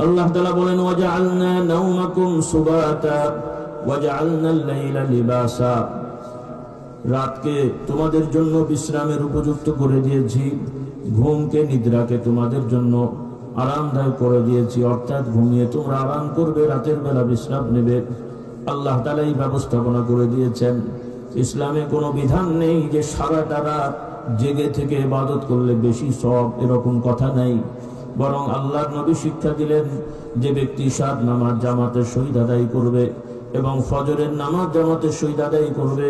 আল্লাহ তাআলা বলেন ওয়াজআলনা নাওমাকুম সুবাতা ওয়াজআলনাল লাইলা লিবাসা, রাতকে তোমাদের জন্য বিশ্রামের উপযুক্ত করে দিয়েছি, ঘুমকে নিদ্রাকে তোমাদের জন্য আরামদায়ক করে দিয়েছি, অর্থাৎ ঘুমিয়ে তোমরা আরাম করবে, রাতের বেলা বিশ্রাম নেবে। আল্লাহ তাআলা এই ব্যবস্থাপনা করে দিয়েছেন। ইসলামে কোনো বিধান নেই যে সারাটা রাত জেগে থেকে ইবাদত করলে বেশি সওয়াব, এরকম কথা নাই। বরং আল্লাহর নবী শিক্ষা দিলেন যে ব্যক্তি সাত নামাজ জামাতের সহিত আদায় করবে এবং ফজরের নামাজ জামাতের সহিত আদায় করবে,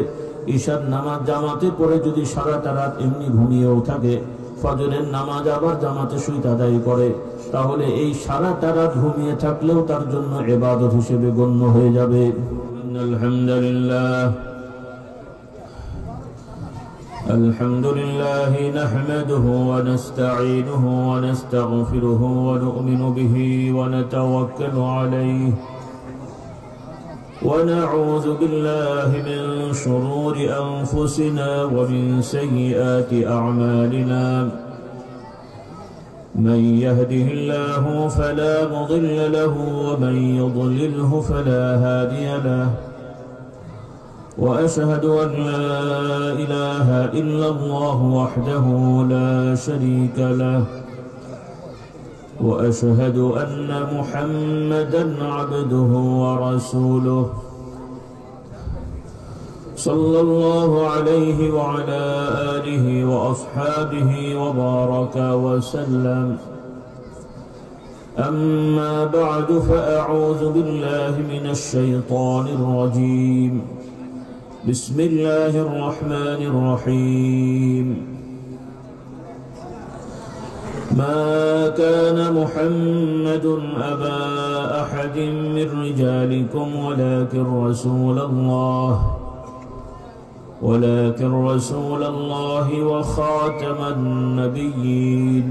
ঈশার নামাজ জামাতে পড়ে যদি সারাটা রাত এমনি ঘুমিয়েও থাকে, ফজরের নামাজ আবার জামাতের সহিত আদায় করে, তাহলে এই সারাটা রাত ঘুমিয়ে থাকলেও তার জন্য ইবাদত হিসেবে গণ্য হয়ে যাবে। আলহামদুলিল্লাহ الحمد لله نحمده ونستعينه ونستغفره ونؤمن به ونتوكل عليه ونعوذ بالله من شرور أنفسنا ومن سيئات أعمالنا من يهده الله فلا مضل له ومن يضلله فلا هادي له وأشهد أن لا إله إلا الله وحده لا شريك له وأشهد أن محمدًا عبده ورسوله صلى الله عليه وعلى آله وأصحابه وبارك وسلم. أما بعد فأعوذ بالله من الشيطان الرجيم. بسم الله الرحمن الرحيم. ما كان محمد أبا أحد من رجالكم ولكن رسول الله وخاتم النبيين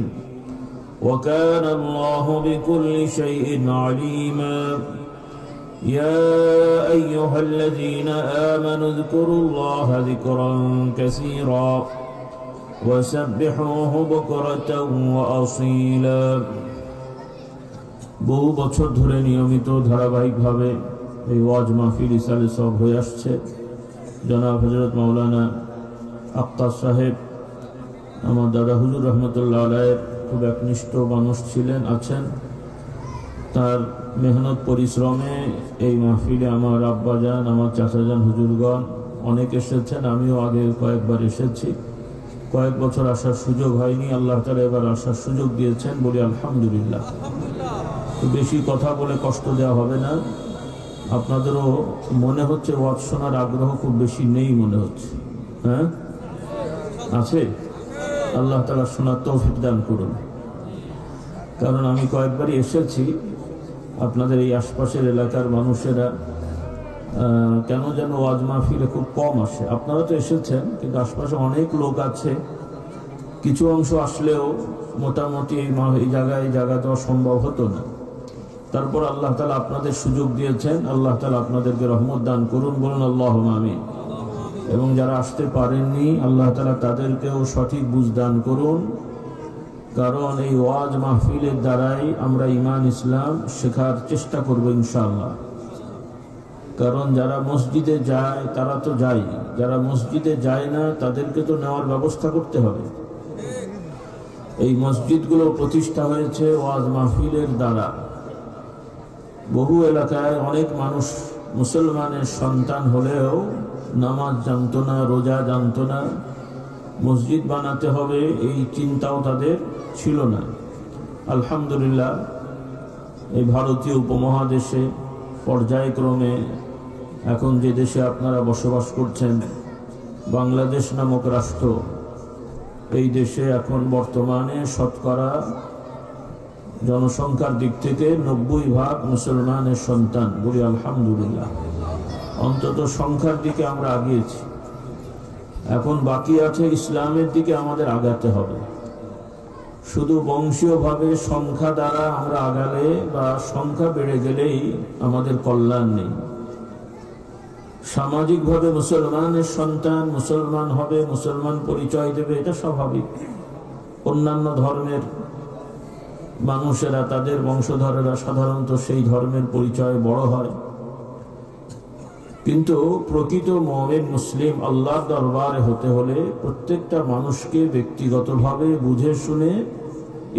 وكان الله بكل شيء عليما. يا أيها الذين آمنوا اذكروا الله ذكرا كثيرا وسبحوه بكرة وأصيلا. বহু বছর ধরে নিয়মিত ধারাবাহিকভাবে এই ওয়াজ মাহফিল ইসালে সব হয়ে আসছে। জনাব হযরত মাওলানা আক্তার সাহেব, আমার দাদা হুজুর রহমতুল্লাহ আলাইহির খুব একনিষ্ঠ মানুষ ছিলেন, আছেন। তার মেহনত পরিশ্রমে এই মাহফিলে আমার আব্বাজান, আমার চাচাজান হুজুরগণ অনেক এসেছেন। আমিও আগে কয়েকবার এসেছি, কয়েক বছর আসার সুযোগ হয়নি, আল্লাহ তাআলা এবার আসার সুযোগ দিয়েছেন, বলি আলহামদুলিল্লাহ। বেশি কথা বলে কষ্ট দেওয়া হবে না। আপনাদেরও মনে হচ্ছে ওয়াজ শোনার আগ্রহ খুব বেশি নেই মনে হচ্ছে, হ্যাঁ আছে? আল্লাহ তাআলা শোনার তৌফিক দান করুন। কারণ আমি কয়েকবারই এসেছি, আপনাদের এই আশপাশের এলাকার মানুষেরা কেন যেন ওয়াজ মাহফিলে খুব কম আসে। আপনারা তো এসেছেন, কিন্তু আশপাশে অনেক লোক আছে, কিছু অংশ আসলেও মোটামুটি এই জায়গা দেওয়া সম্ভব হতো না। তারপর আল্লাহ তাআলা আপনাদের সুযোগ দিয়েছেন, আল্লাহ তাআলা আপনাদেরকে রহমত দান করুন, বলুন আল্লাহুম্মা আমিন। এবং যারা আসতে পারেননি, আল্লাহ তাআলা তাদেরকেও সঠিক বুঝ দান করুন। কারণ এই ওয়াজ মাহফিলের দ্বারাই আমরা ঈমান ইসলাম শেখার চেষ্টা করব ইনশাআল্লাহ। কারণ যারা মসজিদে যায় তারা তো যায়, যারা মসজিদে যায় না তাদেরকে তো নেওয়ার ব্যবস্থা করতে হবে। এই মসজিদগুলো প্রতিষ্ঠা হয়েছে ওয়াজ মাহফিলের দ্বারা। বহু এলাকায় অনেক মানুষ মুসলমানের সন্তান হলেও নামাজ জানতো না, রোজা জানতো না, মসজিদ বানাতে হবে এই চিন্তাও তাদের ছিল না। আলহামদুলিল্লাহ, এই ভারতীয় উপমহাদেশে পর্যায়ক্রমে এখন যে দেশে আপনারা বসবাস করছেন, বাংলাদেশ নামক রাষ্ট্র, এই দেশে এখন বর্তমানে শতকরা জনসংখ্যার দিক থেকে 90% মুসলমানের সন্তান, বলি আলহামদুলিল্লাহ। অন্তত সংখ্যার দিকে আমরা আগিয়েছি। এখন বাকি আছে ইসলামের দিকে আমাদের আগাতে হবে। শুধু বংশীয়ভাবে সংখ্যা দ্বারা আমরা আগালে বা সংখ্যা বেড়ে গেলেই আমাদের কল্যাণ নেই। সামাজিকভাবে মুসলমানের সন্তান মুসলমান হবে, মুসলমান পরিচয় দেবে, এটা স্বাভাবিক। অন্যান্য ধর্মের মানুষেরা তাদের বংশধরেরা সাধারণত সেই ধর্মের পরিচয় বড় হয়, কিন্তু প্রকৃত মুমিন মুসলিম আল্লাহর দরবারে হতে হলে প্রত্যেকটা মানুষকে ব্যক্তিগতভাবে বুঝে শুনে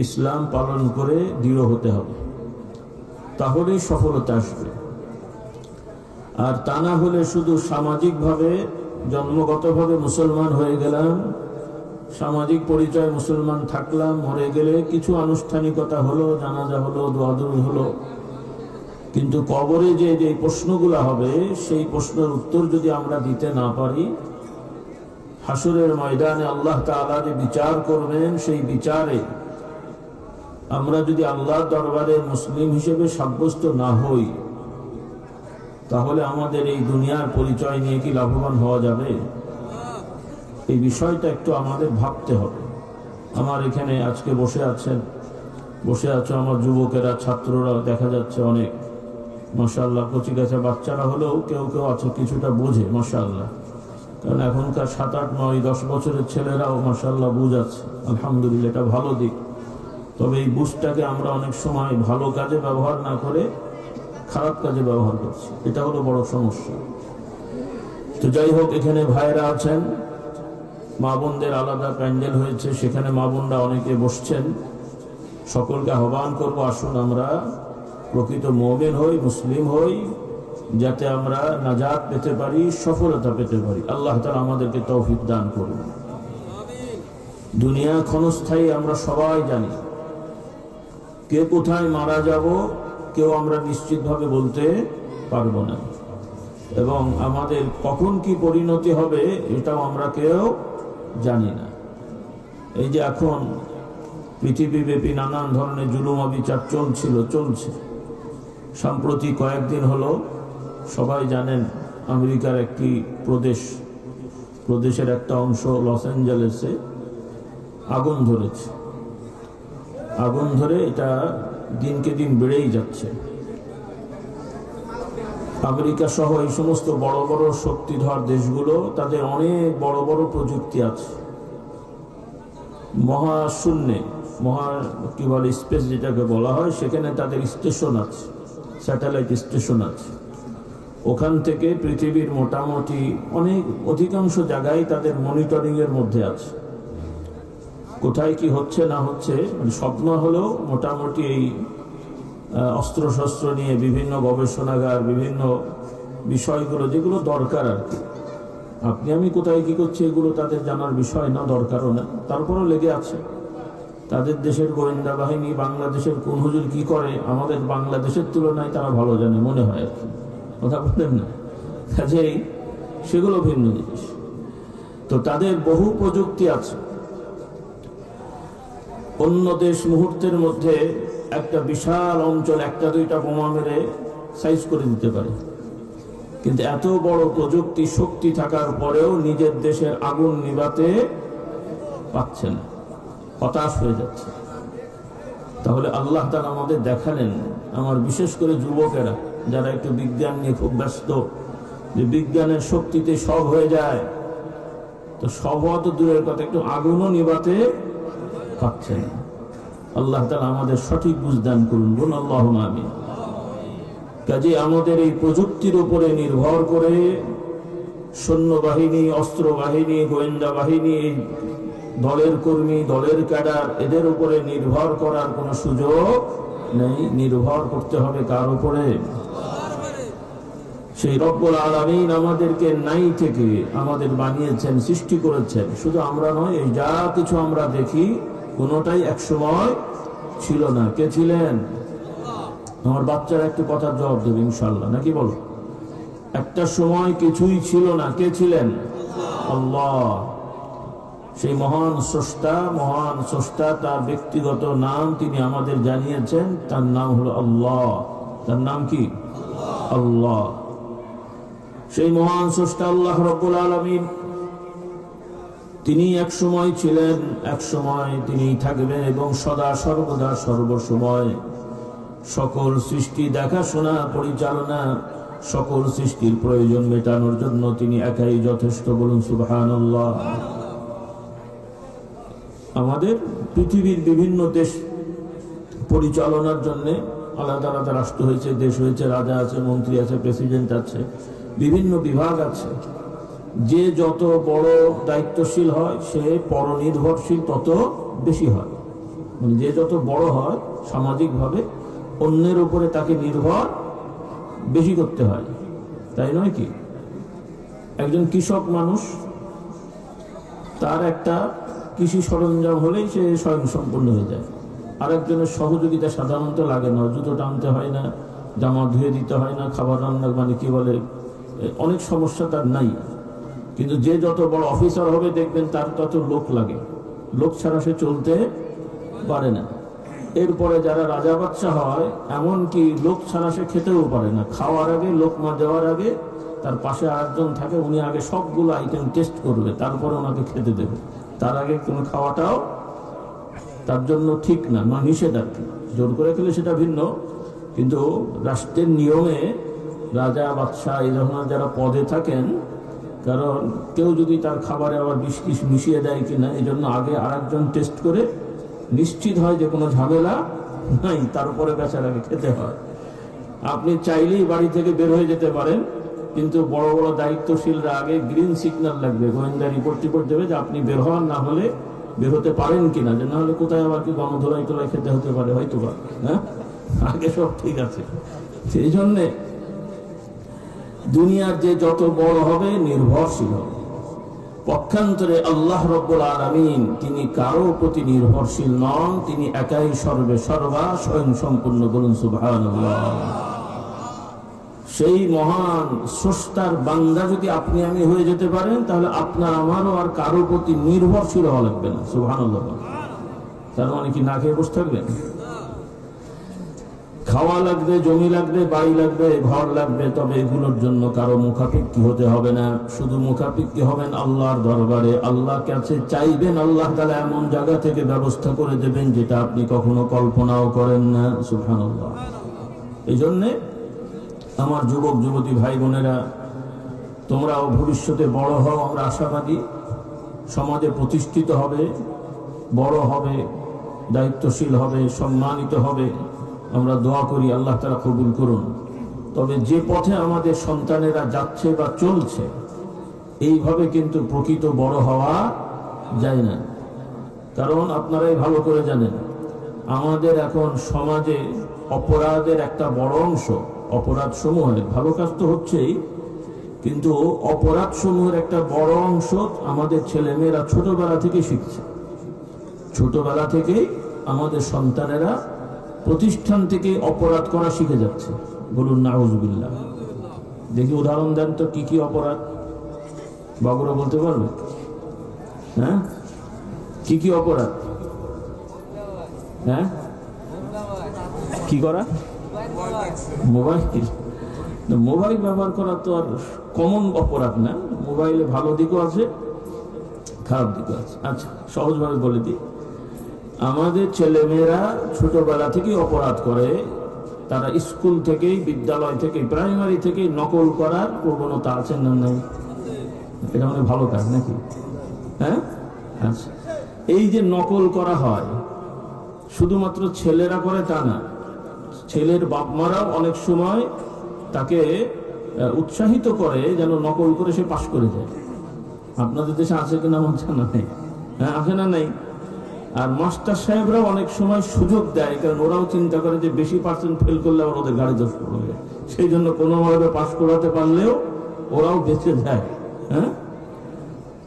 ইসলাম পালন করে দৃঢ় হতে হবে, তাহলেই সফলতা আসবে। আর তা না হলে শুধু সামাজিকভাবে জন্মগতভাবে মুসলমান হয়ে গেলাম, সামাজিক পরিচয় মুসলমান থাকলাম, মরে গেলে কিছু আনুষ্ঠানিকতা হলো, জানাজা হলো, দোয়া-দরুদ হলো, কিন্তু কবরে যে যে প্রশ্নগুলো হবে সেই প্রশ্নের উত্তর যদি আমরা দিতে না পারি, হাসরের ময়দানে আল্লাহ তাআলা যে বিচার করবেন সেই বিচারে আমরা যদি আল্লাহর দরবারে মুসলিম হিসেবে সাব্যস্ত না হই, তাহলে আমাদের এই দুনিয়ার পরিচয় নিয়ে কি লাভবান হওয়া যাবে? এই বিষয়টা একটু আমাদের ভাবতে হবে। আমার এখানে আজকে বসে আছে আমার যুবকেরা, ছাত্ররা দেখা যাচ্ছে অনেক, মাশাআল্লাহ, কচিকাঁচা বাচ্চারা হলেও কেউ কেউ আছে কিছুটা বোঝে, মাশাআল্লাহ। কারণ এখনকার 7, 8, 9, 10 বছরের ছেলেরাও মাশাআল্লাহ বুঝাচ্ছে, আলহামদুলিল্লাহ, এটা ভালো দিক। তবে এই বুঝটাকে আমরা অনেক সময় ভালো কাজে ব্যবহার না করে খারাপ কাজে ব্যবহার করছি, এটা হলো বড় সমস্যা। তো যাই হোক, এখানে ভাইরা আছেন, মা বোনদের আলাদা প্যান্ডেল হয়েছে, সেখানে মা বোনরা অনেকে বসছেন। সকলকে আহ্বান করবো, আসুন আমরা প্রকৃত মুমিন হই, মুসলিম হই, যাতে আমরা নাজাত পেতে পারি, সফলতা পেতে পারি। আল্লাহ তাআলা আমাদেরকে তৌফিক দান করুন। দুনিয়া ক্ষণস্থায়ী, আমরা সবাই জানি। কে কোথায় মারা যাব কেউ আমরা নিশ্চিতভাবে বলতে পারবো না, এবং আমাদের কখন কি পরিণতি হবে এটাও আমরা কেউ জানি না। এই যে এখন পৃথিবীব্যাপী নানান ধরনের জুলুম অবিচার চলছে। সম্প্রতি কয়েকদিন হলো সবাই জানেন আমেরিকার একটি প্রদেশের একটা অংশ লস অ্যাঞ্জেলেসে আগুন ধরেছে। আগুন ধরে এটা দিনকে দিন বেড়েই যাচ্ছে। আমেরিকা সহ এই সমস্ত বড় বড় শক্তিধর দেশগুলো, তাদের অনেক বড় বড় প্রযুক্তি আছে। মহাশূন্যে, কি বলে, স্পেস যেটাকে বলা হয়, সেখানে তাদের স্টেশন আছে, স্যাটেলাইট স্টেশন আছে। ওখান থেকে পৃথিবীর মোটামুটি অধিকাংশ জায়গায় তাদের মনিটরিং এর মধ্যে আছে। কোথায় কি হচ্ছে না হচ্ছে, মানে স্বপ্ন হলেও মোটামুটি এই অস্ত্রশস্ত্র নিয়ে বিভিন্ন গবেষণাগার, বিভিন্ন বিষয়গুলো যেগুলো দরকার আর কি, আপনি আমি কোথায় কি করছি এগুলো তাদের জানার বিষয় না, দরকারও না, তারপরও লেগে আছে। তাদের দেশের গোয়েন্দা বাহিনী বাংলাদেশের কোন হুজুর কি করে আমাদের বাংলাদেশের তুলনায় তারা ভালো জানে মনে হয় আর কি, কথা বলেন না? কাজেই সেগুলো ভিন্ন জিনিস। তো তাদের বহু প্রযুক্তি আছে। অন্য দেশ মুহূর্তের মধ্যে একটা বিশাল অঞ্চল 1-2টা বোমা মেরে সাইজ করে দিতে পারে, কিন্তু এত বড় প্রযুক্তি শক্তি থাকার পরেও নিজের দেশের আগুন নিভাতে পারছে না, হতাশ হয়ে যাচ্ছে। তাহলে আল্লাহ তাআলা আমাদের দেখালেন, আমার বিশেষ করে যুবকেরা যারা একটু বিজ্ঞান নিয়ে খুব ব্যস্ত, যে বিজ্ঞানের শক্তিতে সব হয়ে যায়, তো সব হওয়া তো দূরের কথা, একটু আগুনও নিভাতে পারছে না। আল্লাহ তাআলা আমাদের সঠিক বুঝদান করুন, বলুন আল্লাহুম্মা আমিন। কাজে আমাদের এই প্রযুক্তির উপরে নির্ভর করে সৈন্যবাহিনী, অস্ত্র বাহিনী, গোয়েন্দা বাহিনী, এই দলের কর্মী, দলের ক্যাডার, এদের উপরে নির্ভর করার কোনো সুযোগ নেই। নির্ভর করতে হবে কার উপরে? সেই রব্বুল আলামিন আমাদেরকে নাই থেকে আমাদের বানিয়েছেন, সৃষ্টি করেছেন। শুধু আমরা নয়, এই যা কিছু আমরা দেখি কোনোটাই একসময় ছিল না। কে ছিলেন? আমার বাচ্চারা একটু কথার জবাব দেবে ইনশাআল্লাহ, নাকি বলো? একটা সময় কিছুই ছিল না। কে ছিলেন? আল্লাহ। সেই মহান স্রষ্টা, তার ব্যক্তিগত নাম তিনি আমাদের জানিয়েছেন, তার নাম হলো আল্লাহ। তার নাম কি? আল্লাহ। সেই মহান স্রষ্টা আল্লাহ রাব্বুল আলামিন, তিনি এক সময় ছিলেন, এক সময় তিনি থাকবেন, এবং সদা সর্বদা সর্বসময় সকল সৃষ্টি দেখাশোনা, পরিচালনা, সকল সৃষ্টির প্রয়োজন মেটানোর জন্য তিনি একাই যথেষ্ট। বলুন সুবহানাল্লাহ। আমাদের পৃথিবীর বিভিন্ন দেশ পরিচালনার জন্য আলাদা আলাদা রাষ্ট্র হয়েছে, দেশ হয়েছে, রাজা আছে, মন্ত্রী আছে, প্রেসিডেন্ট আছে, বিভিন্ন বিভাগ আছে। যে যত বড় দায়িত্বশীল হয় সে পরনির্ভরশীল তত বেশি হয়। মানে যে যত বড় হয় সামাজিকভাবে অন্যের উপরে তাকে নির্ভর বেশি করতে হয়, তাই নয় কি? একজন কৃষক মানুষ, তার একটা কৃষি সরঞ্জাম হলেই সে স্বয়ংসম্পূর্ণ হয়ে যায়। আরেকজনের সহযোগিতা সাধারণত লাগে না, জুতো টানতে হয় না, জামা ধুয়ে দিতে হয় না, খাবার রান্না মানে কি বলে অনেক সমস্যা তার নাই। কিন্তু যে যত বড় অফিসার হবে দেখবেন তার তত লোক লাগে, লোক ছাড়া সে চলতে পারে না। এরপরে যারা রাজা বাচ্চা হয় এমনকি লোক ছাড়া সে খেতেও পারে না। খাওয়ার আগে, লোকমা দেওয়ার আগে তার পাশে আরেকজন থাকে, উনি আগে সবগুলো আইটেম টেস্ট করবে, তারপরে ওনাকে খেতে দেবে। তার আগে কোনো খাওয়াটাও তার জন্য ঠিক না, নিষেধ আর কি। জোর করে খেলে সেটা ভিন্ন, কিন্তু রাষ্ট্রের নিয়মে রাজা বাদশাহ এই ধরনের যারা পদে থাকেন, কারণ কেউ যদি তার খাবারে আবার বিষ টিষ মিশিয়ে দেয় কিনা এই জন্য আগে আরেকজন টেস্ট করে নিশ্চিত হয় যে কোনো ঝামেলা নাই, তারপরে বেচারাকে খেতে হয়। আপনি চাইলেই বাড়ি থেকে বের হয়ে যেতে পারেন, কিন্তু বড় বড় দায়িত্বশীলরা আগে গ্রিন সিগন্যাল লাগবে, গোয়েন্দা রিপোর্ট দেবে যে আপনি বের হন, না হলে বের হতে পারেন কিনা, যে না হলে কোথায় আবার কি গণধোলাই তোলাই খেতে হতে পারে হয়তো বা। হ্যাঁ, আগে সব ঠিক আছে। সেই জন্যে দুনিয়ার যে যত বড় হবে নির্ভরশীল হবে। পক্ষান্তরে আল্লাহ রাব্বুল আলামিন তিনি কারো প্রতি নির্ভরশীল নন, তিনি একাই সর্বে সর্বা স্বয়ং সম্পূর্ণ। বলুন সুবহানাল্লাহ। সেই মহান স্রষ্টার বান্দা যদি আপনি আমি হয়ে যেতে পারেন, তাহলে আপনার আমারও আর কারো প্রতি নির্ভরশীল হওয়া লাগবে না। সুবহানাল্লাহ। তার মানে কি না খেয়ে বসে থাকবেন? খাওয়া লাগবে, জমি লাগবে, বাড়ি লাগবে, ঘর লাগবে, তবে এগুলোর জন্য কারো মুখাপেক্ষী হতে হবে না। শুধু মুখাপেক্ষী হবেন আল্লাহর দরবারে, আল্লাহর কাছে চাইবেন, আল্লাহ তাআলা এমন জায়গা থেকে ব্যবস্থা করে দেবেন যেটা আপনি কখনো কল্পনাও করেন না। সুবহানাল্লাহ। এই জন্যে আমার যুবক যুবতী ভাই বোনেরা, তোমরাও ভবিষ্যতে বড় হও, আমরা আশাবাদী। সমাজে প্রতিষ্ঠিত হবে, বড় হবে, দায়িত্বশীল হবে, সম্মানিত হবে। আমরা দোয়া করি আল্লাহ তাআলা কবুল করুন। তবে যে পথে আমাদের সন্তানেরা যাচ্ছে বা চলছে, এইভাবে কিন্তু প্রকৃত বড় হওয়া যায় না। কারণ আপনারাই ভালো করে জানেন, আমাদের এখন সমাজে অপরাধের একটা বড় অংশ, অপরাধ সমূহের, ভালো কাজ তো হচ্ছেই, কিন্তু অপরাধ সমূহের একটা বড় অংশ আমাদের ছেলেমেয়েরা ছোটবেলা থেকে শিখছে। ছোটবেলা থেকেই আমাদের সন্তানেরা প্রতিষ্ঠান থেকে অপরাধ করা শিখে যাচ্ছে। বলুন নাউজুবিল্লাহ। দেখি উদাহরণ দেন তো, কি কি অপরাধ বাবুরা বলতে পারবে? হ্যাঁ, কি কি অপরাধ? হ্যাঁ, কি করা? মোবাইল ব্যবহার করা তো আর কমন অপরাধ না। মোবাইলে ভালো দিকও আছে, খারাপ দিকও আছে। আচ্ছা, সহজভাবে বলে দিই, আমাদের ছেলেমেয়েরা ছোটবেলা থেকেই অপরাধ করে। তারা স্কুল থেকেই, বিদ্যালয় থেকে, প্রাইমারি থেকে নকল করার প্রবণতা আছে না নাই? এটা মানে ভালো কাজ নাকি? হ্যাঁ, আচ্ছা। এই যে নকল করা হয়, শুধুমাত্র ছেলেরা করে তা না, ছেলের বাপ মারাও অনেক সময় তাকে উৎসাহিত করে যেন নকল করে সে পাশ করে যায়। আপনাদের দেশে আছে কিনা আমার জানা নেই। হ্যাঁ, আছে না নাই? আর মাস্টার সাহেবরাও অনেক সময় সুযোগ দেয়, কারণ ওরাও চিন্তা করে যে বেশি পার্সেন্ট ফেল করলে আবার ওদের গাড়ি দোষ পড়বে, সেই জন্য কোনোভাবে পাশ করাতে পারলেও ওরাও বেঁচে যায়। হ্যাঁ,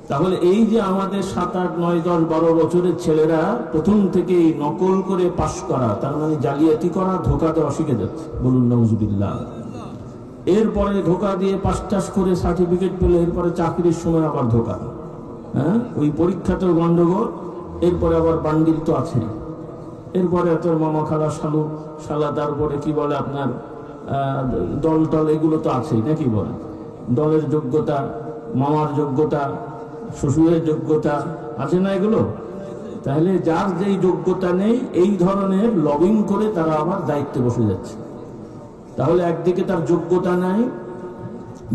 তাহলে এই যে আমাদের 7, 8, 9, 10, 12 বছরের ছেলেরা প্রথম থেকেই নকল করে পাশ করা, তার মানে জালিয়াতি করা, ধোঁকা দেওয়া শিখে যাচ্ছে। বলুন নাউজুবিল্লাহ। এরপরে ধোঁকা দিয়ে পাস টাস করে সার্টিফিকেট পেলে এরপরে চাকরির সময় আবার ধোঁকা। হ্যাঁ, ওই পরীক্ষাতেও গন্ডগোল, এরপরে আবার বান্ডিল তো আছে, এরপরে তোর মামা খালা শালু শালা, তারপরে কি বলে আপনার দল টল, এগুলো তো আছেই নাকি? বলে দলের যোগ্যতা, মামার যোগ্যতা, শ্বশুরের যোগ্যতা আছে না এগুলো? তাহলে যার যেই যোগ্যতা নেই, এই ধরনের লবিং করে তারা আবার দায়িত্বে বসে যাচ্ছে। তাহলে একদিকে তার যোগ্যতা নাই,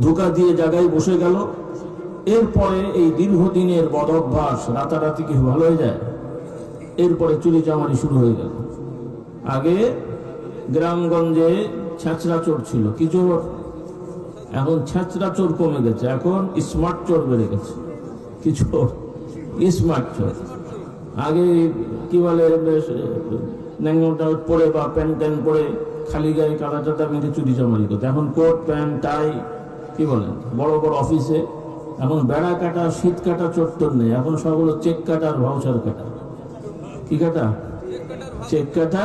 ধোঁকা দিয়ে জায়গায় বসে গেল, এরপরে এই দীর্ঘদিনের বদ অভ্যাস রাতারাতি কি ভালো হয়ে যায়? এরপরে চুরি চামারি শুরু হয়ে গেল। আগে গ্রামগঞ্জে ছেঁচড়া চোর ছিল, কি চোর? এখন ছেঁচড়া চোর কমে গেছে, এখন স্মার্ট চোর বেড়ে গেছে। কি চোর? স্মার্ট চোর। আগে কি বলে, ন্যাংটা পরে বা প্যান্ট ট্যান্ট পরে খালি গায়ে কাদা টাদা মেখে চুরি চামারি করতো। এখন কোট প্যান্ট টাই, কি বলেন, বড় বড় অফিসে এখন বেড়া কাটা শীত কাটা চত্বর নেই, এখন সবগুলো চেক কাটা আর ভাউচার কাটা। কি কাটা? চেক কাটা,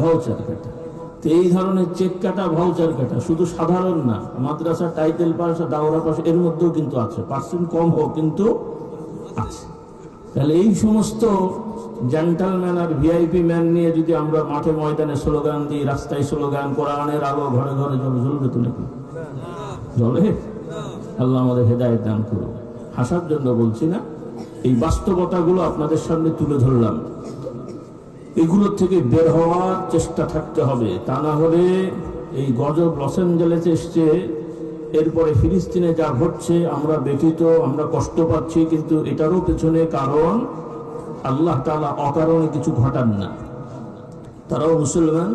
ভাউচার কাটা। তো এই ধরনের চেক কাটা ভাউচার কাটা শুধু সাধারণ না, মাদ্রাসা টাইটেল পাস দাওরা পাস এর মধ্যেও কিন্তু আছে, পার্সেন্ট কম হোক কিন্তু আছে। তাহলে এই সমস্ত জেন্টালম্যান আর ভিআইপি ম্যান নিয়ে যদি আমরা মাঠে ময়দানে স্লোগান দিই, রাস্তায় স্লোগান, কোরআনের আলো ঘরে ঘরে জ্বলবে তো নাকি? জ্বলে? আল্লাহ আমাদের হেদায়েত দান করুন। হাসার জন্য বলছি না, এই বাস্তবতাগুলো আপনাদের সামনে তুলে ধরলাম। এগুলোর থেকে বের হওয়ার চেষ্টা থাকতে হবে, তা না হলে এই গজব লস অ্যাঞ্জেলেসে এসছে, এরপরে ফিলিস্তিনে যা ঘটছে আমরা ব্যথিত, আমরা কষ্ট পাচ্ছি, কিন্তু এটারও পেছনে কারণ আল্লাহ তাআলা অকারণে কিছু ঘটান না। তারাও মুসলমান,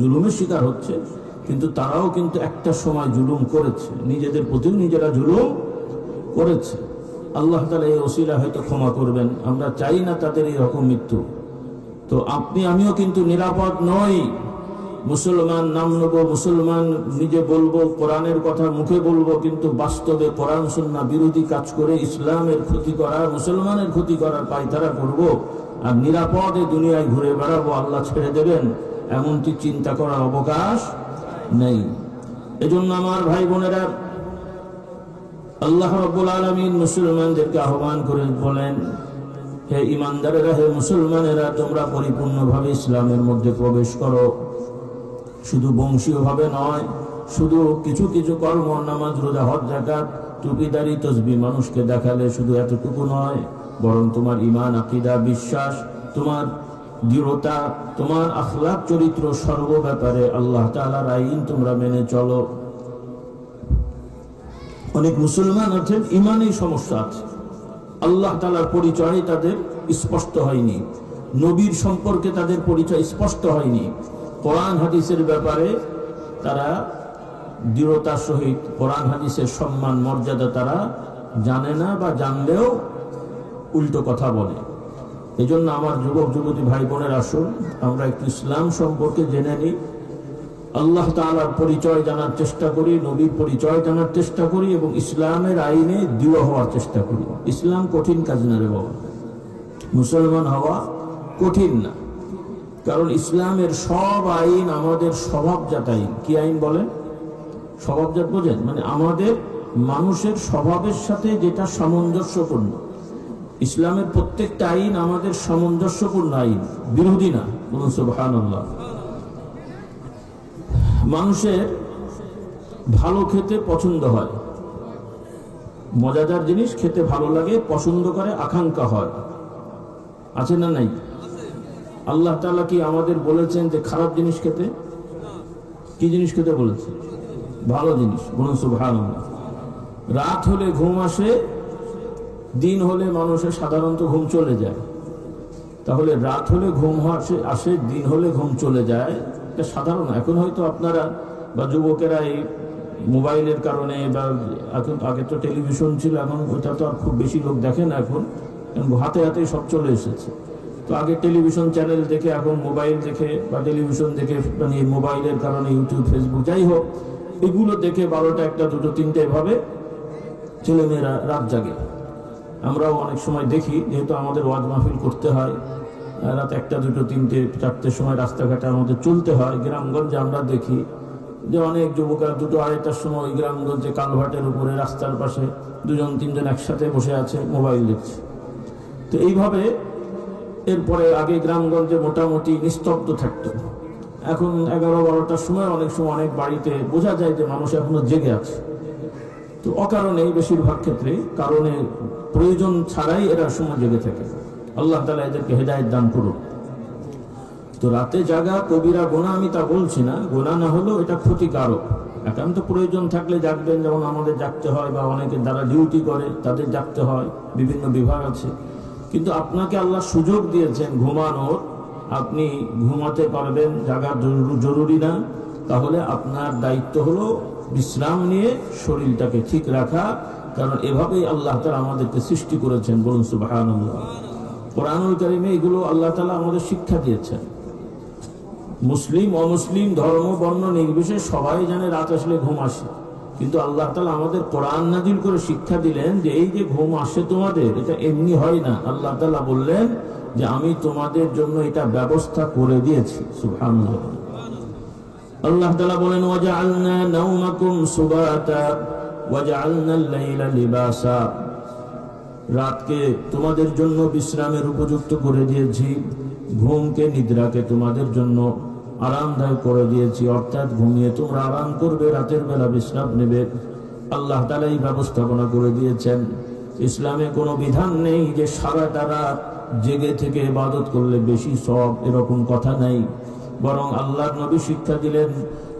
জুলুমের শিকার হচ্ছে, কিন্তু তারাও কিন্তু একটা সময় জুলুম করেছে, নিজেদের প্রতিও নিজেরা জুলুম করেছে। আল্লাহ তাআলা এই ওসিলা হয়তো ক্ষমা করবেন, আমরা চাই না তাদের এই রকম মৃত্যু। তো আপনি আমিও কিন্তু নিরাপদ নই। মুসলমান নাম নেব, মুসলমান নিজে বলবো, কোরআনের কথা মুখে বলবো, কিন্তু বাস্তবে কোরআন সুন্নাহ বিরোধী কাজ করে ইসলামের ক্ষতি করা, মুসলমানের ক্ষতি করার পায়তারা করব, আর নিরাপদে দুনিয়ায় ঘুরে বেড়াবো, আল্লাহ ছেড়ে দেবেন, এমনটি চিন্তা করার অবকাশ নেই। এজন্য আমার ভাই বোনেরা, আল্লাহ রাব্বুল আলামিন মুসলমানদেরকে আহ্বান করে বলেন, হে ইমানদারেরা, হে মুসলমানেরা, তোমরা পরিপূর্ণভাবে ইসলামের মধ্যে প্রবেশ করো। শুধু বংশীয়ভাবে নয়, শুধু কিছু কিছু কর্ম, নামাজ রোজা হজ যাকাত টুপিদারি তসবিহ মানুষকে দেখালে শুধু এতটুকু নয়, বরং তোমার ঈমান আকীদা বিশ্বাস, তোমার দৃঢ়তা, তোমার আখলাক চরিত্র, সর্ব ব্যাপারে আল্লাহ তাআলার আইন তোমরা মেনে চলো। অনেক মুসলমান আছেন ঈমানেই সমস্যা আছে, আল্লাহ তাআলার পরিচয় তাদের স্পষ্ট হয়নি, নবীর সম্পর্কে তাদের পরিচয় স্পষ্ট হয়নি, কোরআন হাদিসের ব্যাপারে তারা দৃঢ়তার সহিত কোরআন হাদিসের সম্মান মর্যাদা তারা জানে না, বা জানলেও উল্টো কথা বলে। এই জন্য আমার যুবক যুবতী ভাই বোনের, আসুন আমরা একটু ইসলাম সম্পর্কে জেনে নিই, আল্লাহ তাআলার পরিচয় জানার চেষ্টা করি, নবীর পরিচয় জানার চেষ্টা করি, এবং ইসলামের আইনে দৃঢ় হওয়ার চেষ্টা করি। ইসলাম কঠিন কাজ না রে বাবা, মুসলমান হওয়া কঠিন না, কারণ ইসলামের সব আইন আমাদের স্বভাবজাত আইন। কি আইন বলেন? স্বভাবজাত বোঝেন? মানে আমাদের মানুষের স্বভাবের সাথে যেটা সামঞ্জস্যপূর্ণ। ইসলামের প্রত্যেকটা আইন আমাদের সামঞ্জস্যপূর্ণ আইন, বিরোধী না। বলুন সুবহানাল্লাহ। মানুষের ভালো খেতে পছন্দ হয়, মজাদার জিনিস খেতে ভালো লাগে, পছন্দ করে, আকাঙ্ক্ষা হয়, আছে না নাই? আল্লাহ তাআলা কি আমাদের বলেছেন যে খারাপ জিনিস খেতে? কি জিনিস খেতে বলেছে? ভালো জিনিস। বলুন সুবহানাল্লাহ। রাত হলে ঘুম আসে, দিন হলে মানুষের সাধারণত ঘুম চলে যায়। তাহলে রাত হলে ঘুম আসে, দিন হলে ঘুম চলে যায়, এটা সাধারণ। এখন হয়তো আপনারা বা যুবকেরা এই মোবাইলের কারণে, বা এখন আগে তো টেলিভিশন ছিল, এখন ওইটা তো আর খুব বেশি লোক দেখে না, এখন হাতে হাতেই সব চলে এসেছে। তো আগে টেলিভিশন চ্যানেল দেখে, এখন মোবাইল দেখে বা টেলিভিশন দেখে, মানে মোবাইলের কারণে ইউটিউব ফেসবুক যাই হোক, এগুলো দেখে 12টা 1টা 2টো 3টে এভাবে ছেলেমেয়েরা রাত জাগে। আমরাও অনেক সময় দেখি, যেহেতু আমাদের ওয়াজ মাহফিল করতে হয়, রাত 1টা 2টো 3টে 4টের সময় রাস্তাঘাটে আমাদের চলতে হয়। গ্রামগঞ্জে আমরা দেখি যে অনেক যুবকরা 2টো 2:30টার সময় গ্রামগঞ্জে কালভার্টের উপরে রাস্তার পাশে 2জন 3জন একসাথে বসে আছে, মোবাইল দেখছে। তো এইভাবে এরপরে আগে গ্রামগঞ্জে মোটামুটি নিস্তব্ধ থাকতো, এখন 11-12টার সময় অনেক সময় অনেক বাড়িতে বোঝা যায় যে মানুষ এখনো জেগে আছে। তো অকারণেই বেশিরভাগ ক্ষেত্রে, কারণে প্রয়োজন ছাড়াই এরা সময় জেগে থাকে। আল্লাহ তাআলা এদেরকে হেদায়েত দান করুন। তো রাতে জাগা কবিরা গুনাহ আমি তা বলছি না, গুনাহ না হলেও এটা ক্ষতিকারক। একান্ত প্রয়োজন থাকলে জাগবেন, যেমন আমাদের জাগতে হয়, বা অনেকে যারা ডিউটি করে তাদের জাগতে হয়, বিভিন্ন বিভাগ আছে। কিন্তু আপনাকে আল্লাহ সুযোগ দিয়েছেন ঘুমানোর, আপনি ঘুমাতে পারবেন, জাগা জরুরি না, তাহলে আপনার দায়িত্ব হলো বিশ্রাম নিয়ে শরীরটাকে ঠিক রাখা। কারণ এভাবেই আল্লাহ তাআলা আমাদেরকে সৃষ্টি করেছেন। বলুন সুবহানাল্লাহ। কোরআনুল কারীমে এগুলো আল্লাহ তাআলা আমাদের শিক্ষা দিয়েছেন। মুসলিম অমুসলিম ধর্ম বর্ণ নির্বিশেষে সবাই জানে রাত আসলে ঘুম আসে, কিন্তু আল্লাহ তাআলা আমাদের কোরআন নাযিল করে শিক্ষা দিলেন যে এই যে ঘুম আসে তোমাদের, এটা এমনি হয় না। আল্লাহ তাআলা বললেন যে আমি তোমাদের জন্য এটা ব্যবস্থা করে দিয়েছি। সুবহানাল্লাহ। আল্লাহ তাআলা বলেন ওয়াজআলনা নাওমাকুম সুবাতা ওয়াজআলনাল লাইলা লিবাসা, রাতকে তোমাদের জন্য বিশ্রামের উপযুক্ত করে দিয়েছি, ঘুমকে নিদ্রাকে তোমাদের জন্য আরামদায়ক করে দিয়েছি। অর্থাৎ ঘুমিয়ে তোমরা আরাম করবে, রাতের বেলা বিশ্রাম নেবে। আল্লাহ তাআলা এই ব্যবস্থাপনা করে দিয়েছেন। ইসলামে কোনো বিধান নেই যে সারাটা রাত জেগে থেকে ইবাদত করলে বেশি সওয়াব, এরকম কথা নাই। বরং আল্লাহর নবী শিক্ষা দিলেন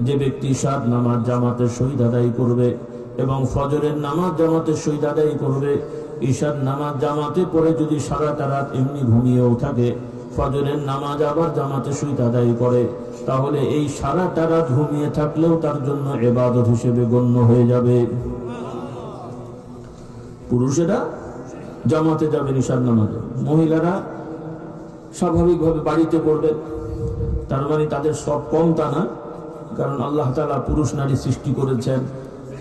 যে ব্যক্তি সাত নামাজ জামাতের সহিত আদায় করবে এবং ফজরের নামাজ জামাতের সহিত আদায় করবে, ঈশার নামাজ জামাতে পড়ে যদি সারাটা রাত এমনি ঘুমিয়েও থাকে, ফজরের নামাজ আবার জামাতের সহিত আদায় করে, তাহলে এই সারাটা রাত ঘুমিয়ে থাকলেও তার জন্য ইবাদত হিসেবে গণ্য হয়ে যাবে। পুরুষেরা জামাতে যাবে ঈশার নামাজে, মহিলারা স্বাভাবিকভাবে বাড়িতে পড়বে। তার মানে তাদের সব কম তা না, কারণ আল্লাহ তাআলা পুরুষ নারী সৃষ্টি করেছেন।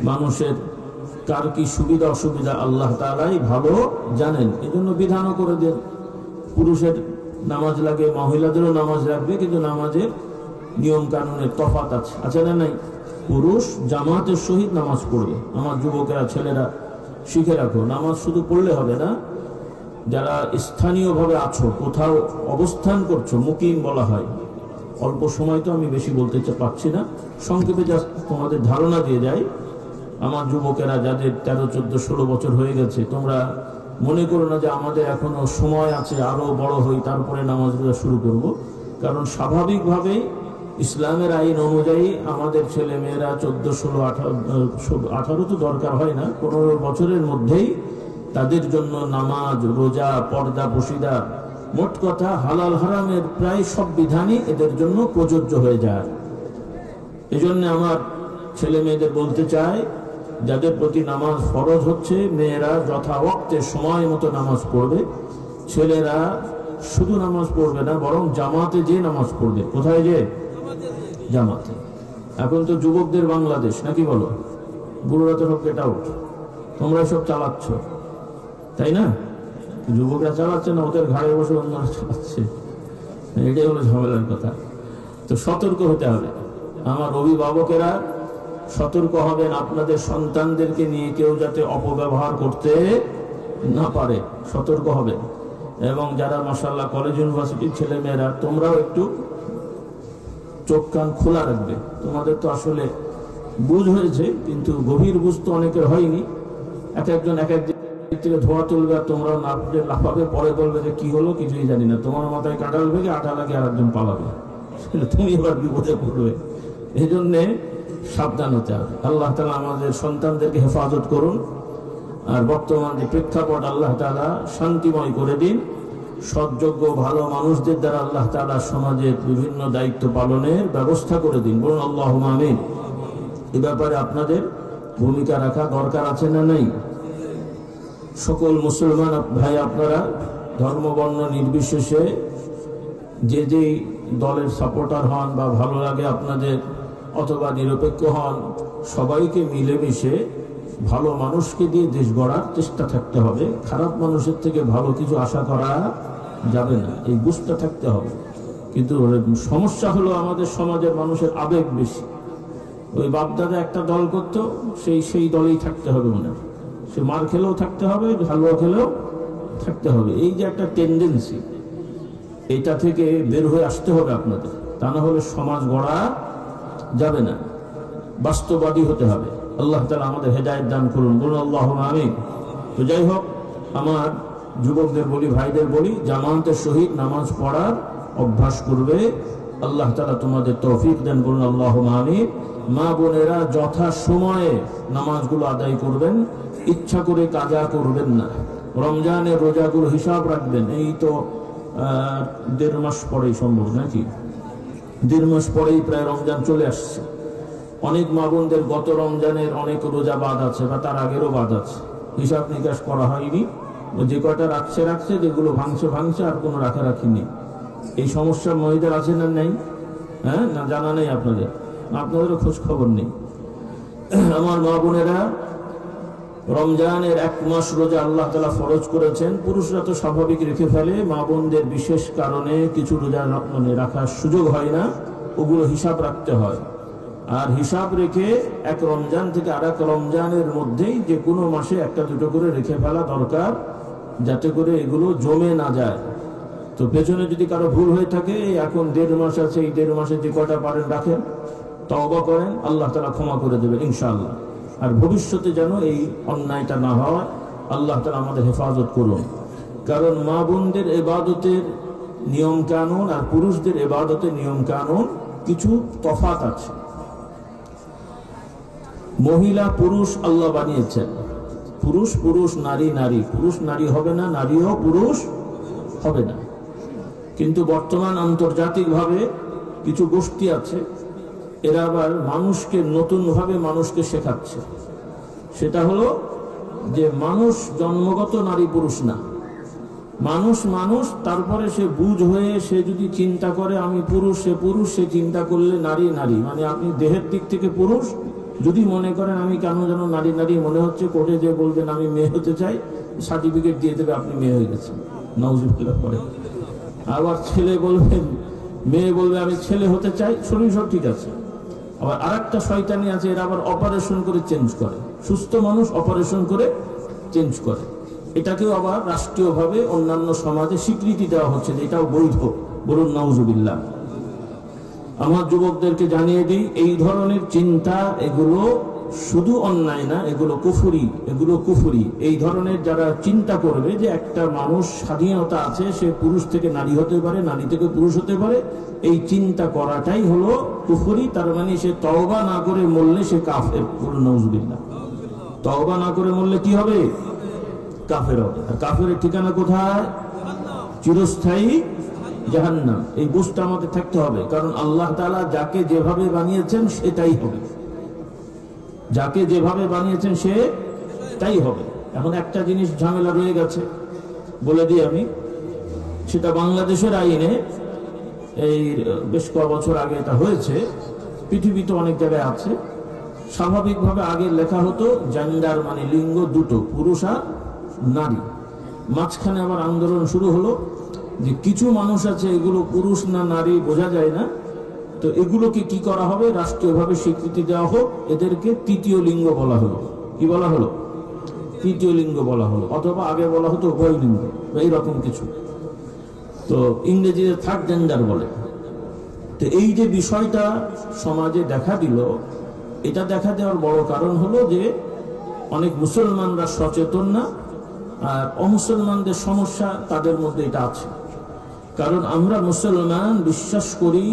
মানুষের কার কি সুবিধা অসুবিধা আল্লাহ তাআলাই ভালো জানেন, এজন্য বিধানও করে দেন। পুরুষের নামাজ লাগে, মহিলাদেরও নামাজ লাগবে, কিন্তু নামাজের নিয়ম কানুনের তফাৎ আছে, আছে না নাই? পুরুষ জামাতের সহিত নামাজ পড়বে। আমার যুবকেরা, ছেলেরা শিখে রাখো, নামাজ শুধু পড়লে হবে না। যারা স্থানীয়ভাবে আছো, কোথাও অবস্থান করছো, মুকিম বলা হয়। অল্প সময় তো আমি বেশি বলতে পারছি না, সংক্ষেপে যা তোমাদের ধারণা দিয়ে যাই। আমার যুবকেরা যাদের 13, 14, 16 বছর হয়ে গেছে, তোমরা মনে করো না যে আমাদের এখনো সময় আছে, আরো বড় হই তারপরে নামাজগুলো শুরু করব। কারণ স্বাভাবিকভাবেই ইসলামের আইন অনুযায়ী আমাদের ছেলে মেয়েরা 14, 16, 18 তো দরকার হয় না, 15 বছরের মধ্যেই তাদের জন্য নামাজ, রোজা, পর্দা, বশিদা, মোট কথা হালাল হারামের প্রায় সব বিধানই এদের জন্য প্রযোজ্য হয়ে যায়। এজন্য আমার ছেলে মেয়েদের বলতে চাই, যাদের প্রতি নামাজ ফরজ হচ্ছে, মেয়েরা যথা ওয়াক্তে সময় মতো নামাজ পড়বে। ছেলেরা শুধু নামাজ পড়বে না, বরং জামাতে যে নামাজ পড়বে। কোথায় যে? জামাতে। এখন তো যুবকদের বাংলাদেশ, নাকি বলো? বুড়োরা তো সব গেট আউট, তোমরা সব চালাচ্ছ, তাই না? যুবকরা চালাচ্ছে না, ওদের ঘাড়ে বসে অন্যরা চালাচ্ছে। এটাই হলো ঝামেলার কথা। তো সতর্ক হতে হবে। আমার অভিভাবকেরা সতর্ক হবেন, আপনাদের সন্তানদেরকে নিয়ে কেউ যাতে অপব্যবহার করতে না পারে, সতর্ক হবেন। এবং যারা মাশাআল্লাহ কলেজ ইউনিভার্সিটির ছেলে মেয়েরা, তোমরাও একটু চোখ কান খোলা রাখবে। তোমাদের তো আসলে বুঝ হয়েছে, কিন্তু গভীর বুঝ তো অনেকের হয়নি। একজন এক এক দিক থেকে ধোয়া তুলবে, আর তোমরাও লাফাবে, পরে বলবে যে কি হলো কিছুই জানি না। তোমার মাথায় কাঁঠাল ভেঙে আটা লাগে আর একজন পালাবে, তুমি এবার বিপদে পড়বে। এই জন্যে সাবধান হতে হবে। আল্লাহ তাআলা আমাদের সন্তানদেরকে হেফাজত করুন। আর বর্তমান যে প্রেক্ষাপট আল্লাহ তাআলা শান্তিময় করে দিন। সৎযোগ্য ভালো মানুষদের দ্বারা আল্লাহ তাআলা সমাজের বিভিন্ন দায়িত্ব পালনের ব্যবস্থা করে দিন। বলুন আল্লাহুম্মা আমিন। এ ব্যাপারে আপনাদের ভূমিকা রাখা দরকার আছে না নাই? সকল মুসলমান ভাই, আপনারা ধর্ম বর্ণ নির্বিশেষে যে যে দলের সাপোর্টার হন বা ভালো লাগে আপনাদের, অথবা নিরপেক্ষ হন, সবাইকে মিলেমিশে ভালো মানুষকে দিয়ে দেশ গড়ার চেষ্টা থাকতে হবে। খারাপ মানুষের থেকে ভালো কিছু আশা করা যাবে না, এই বুঝতে থাকতে হবে। কিন্তু সমস্যা হলো আমাদের সমাজের মানুষের আবেগ বেশি। ওই বাপদাদা একটা দল করত, সেই দলেই থাকতে হবে, মনে সে মার খেলেও থাকতে হবে, হালুয়া খেলেও থাকতে হবে। এই যে একটা টেন্ডেন্সি, এটা থেকে বের হয়ে আসতে হবে আপনাদের, তা না হলে সমাজ গড়া যাবে না। বাস্তববাদী হতে হবে। আল্লাহ তাআলা আমাদের হেদায়েত দান করুন। বলুন আল্লাহুম্মা আমিন। তো যাই হোক, আমার যুবকদের বলি, ভাইদের বলি, জামাতের সহিত নামাজ পড়ার অভ্যাস করবে। আল্লাহ তাআলা তোমাদের তৌফিক দেন। বলুন আল্লাহুম্মা আমিন। মা বোনেরা যথা সময়ে নামাজগুলো আদায় করবেন, ইচ্ছা করে কাজা করবেন না। রমজানের রোজাগুলো হিসাব রাখবেন। এই তো দেড় মাস পরেই সম্ভব নাকি, দেড় মাস পরেই প্রায় রমজান চলে আসছে। অনেক মা বোনদের গত রমজানের অনেক রোজা বাদ আছে বা তার আগেরও বাদ আছে, হিসাব নিকাশ করা হয়নি, যে কয়টা রাখছে, যেগুলো ভাঙছে আর কোনো রাখারাখি নেই। এই সমস্যা মহিলাদের আছে না নেই? হ্যাঁ, না জানা নেই আপনাদের, আপনাদেরও খোঁজ খবর নেই। আমার মা বোনেরা, রমজানের 1 মাস রোজা আল্লাহ তাআলা ফরজ করেছেন। পুরুষরা তো স্বাভাবিক রেখে ফেলে, মা বোনদের বিশেষ কারণে কিছু রোজা রাখার সুযোগ হয় না, ওগুলো হিসাব রাখতে হয়। আর হিসাব রেখে এক রমজান থেকে আর এক রমজানের মধ্যেই যে কোনো মাসে একটা দুটো করে রেখে ফেলা দরকার, যাতে করে এগুলো জমে না যায়। তো পেছনে যদি কারো ভুল হয়ে থাকে, এখন 1.5 মাস আছে, এই 1.5 মাসে যে কটা পারেন রাখেন, তওবা করেন, আল্লাহ তাআলা ক্ষমা করে দেবে ইনশাআল্লাহ। আর ভবিষ্যতে যেন এই অন্যায়টা না হয়, আল্লাহ তাআলা আমাদের হেফাজত করুন। কারণ মা বোনদের ইবাদতের নিয়ম কানুন আর পুরুষদের ইবাদতের নিয়ম কানুন কিছু তফাৎ আছে। মহিলা পুরুষ আল্লাহ বানিয়েছেন, পুরুষ পুরুষ, নারী নারী, পুরুষ নারী হবে না, নারীও পুরুষ হবে না। কিন্তু বর্তমান আন্তর্জাতিকভাবে কিছু গোষ্ঠী আছে, এরা আবার মানুষকে নতুনভাবে মানুষকে শেখাচ্ছে। সেটা হলো যে মানুষ জন্মগত নারী পুরুষ না, মানুষ মানুষ, তারপরে সে বুঝ হয়ে সে যদি চিন্তা করে আমি পুরুষ, সে পুরুষ, সে চিন্তা করলে নারী নারী। মানে আপনি দেহের দিক থেকে পুরুষ, যদি মনে করেন আমি কেন যেন নারী নারী মনে হচ্ছে, কোর্টে যে বলবেন আমি মেয়ে হতে চাই, সার্টিফিকেট দিয়ে দেবে আপনি মেয়ে হয়ে গেছেন, নাউজুবিল্লাহ পরে। আবার ছেলে বলবেন, মেয়ে বলবে আমি ছেলে হতে চাই, শরীর সব ঠিক আছে। আবার আরেকটা শয়তানি আছে, এরা আবার অপারেশন করে চেঞ্জ করে, সুস্থ মানুষ অপারেশন করে চেঞ্জ করে। এটাকেও আবার রাষ্ট্রীয়ভাবে অন্যান্য সমাজে স্বীকৃতি দেওয়া হচ্ছে যে এটাও বৈধ, বলুন নাউজুবিল্লাহ। আমার যুবকদেরকে জানিয়ে দিই, এই ধরনের চিন্তা এগুলো শুধু অন্যায় না, এগুলো কুফরি, এগুলো কুফরি। এই ধরনের যারা চিন্তা করবে যে একটা মানুষ স্বাধীনতা আছে, সে পুরুষ থেকে নারী হতে পারে, নারী থেকে পুরুষ হতে পারে, এই চিন্তা করাটাই হলো কুফরি। তার মানে সে তওবা না করে মরলে সে কাফের, বলুন নাউজুবিল্লাহ। তওবা না করে মরলে কি হবে? কাফের হবে। আর কাফেরের ঠিকানা কোথায়? চিরস্থায়ী জাহান্নাম। এই বুঝটা আমাদের থাকতে হবে, কারণ আল্লাহ তাআলা যাকে যেভাবে বানিয়েছেন সেটাই হবে, যাকে যেভাবে বানিয়েছেন সে তাই হবে। এখন একটা জিনিস ঝামেলা রয়ে গেছে, বলে দিই আমি, সেটা বাংলাদেশের আইনে এই বেশ কয়েক বছর আগে এটা হয়েছে, পৃথিবীতে অনেক জায়গায় আছে। স্বাভাবিকভাবে আগে লেখা হতো জেন্ডার, মানে লিঙ্গ দুটো, পুরুষ আর নারী। মাঝখানে আবার আন্দোলন শুরু হলো যে কিছু মানুষ আছে এগুলো পুরুষ না নারী বোঝা যায় না, তো এগুলোকে কি করা হবে, রাষ্ট্রীয়ভাবে স্বীকৃতি দেওয়া হোক, এদেরকে তৃতীয় লিঙ্গ বলা হলো। কি বলা হলো? তৃতীয় লিঙ্গ বলা হলো, অথবা আগে বলা হতো উভয় লিঙ্গ, এইরকম কিছু। তো ইংরেজিতে থার্ড জেন্ডার বলে। তো এই যে বিষয়টা সমাজে দেখা দিল, এটা দেখা দেওয়ার বড় কারণ হলো যে অনেক মুসলমানরা সচেতন না, আর অমুসলমানদের সমস্যা তাদের মধ্যে এটা আছে। কারণ আমরা মুসলমান বিশ্বাস করি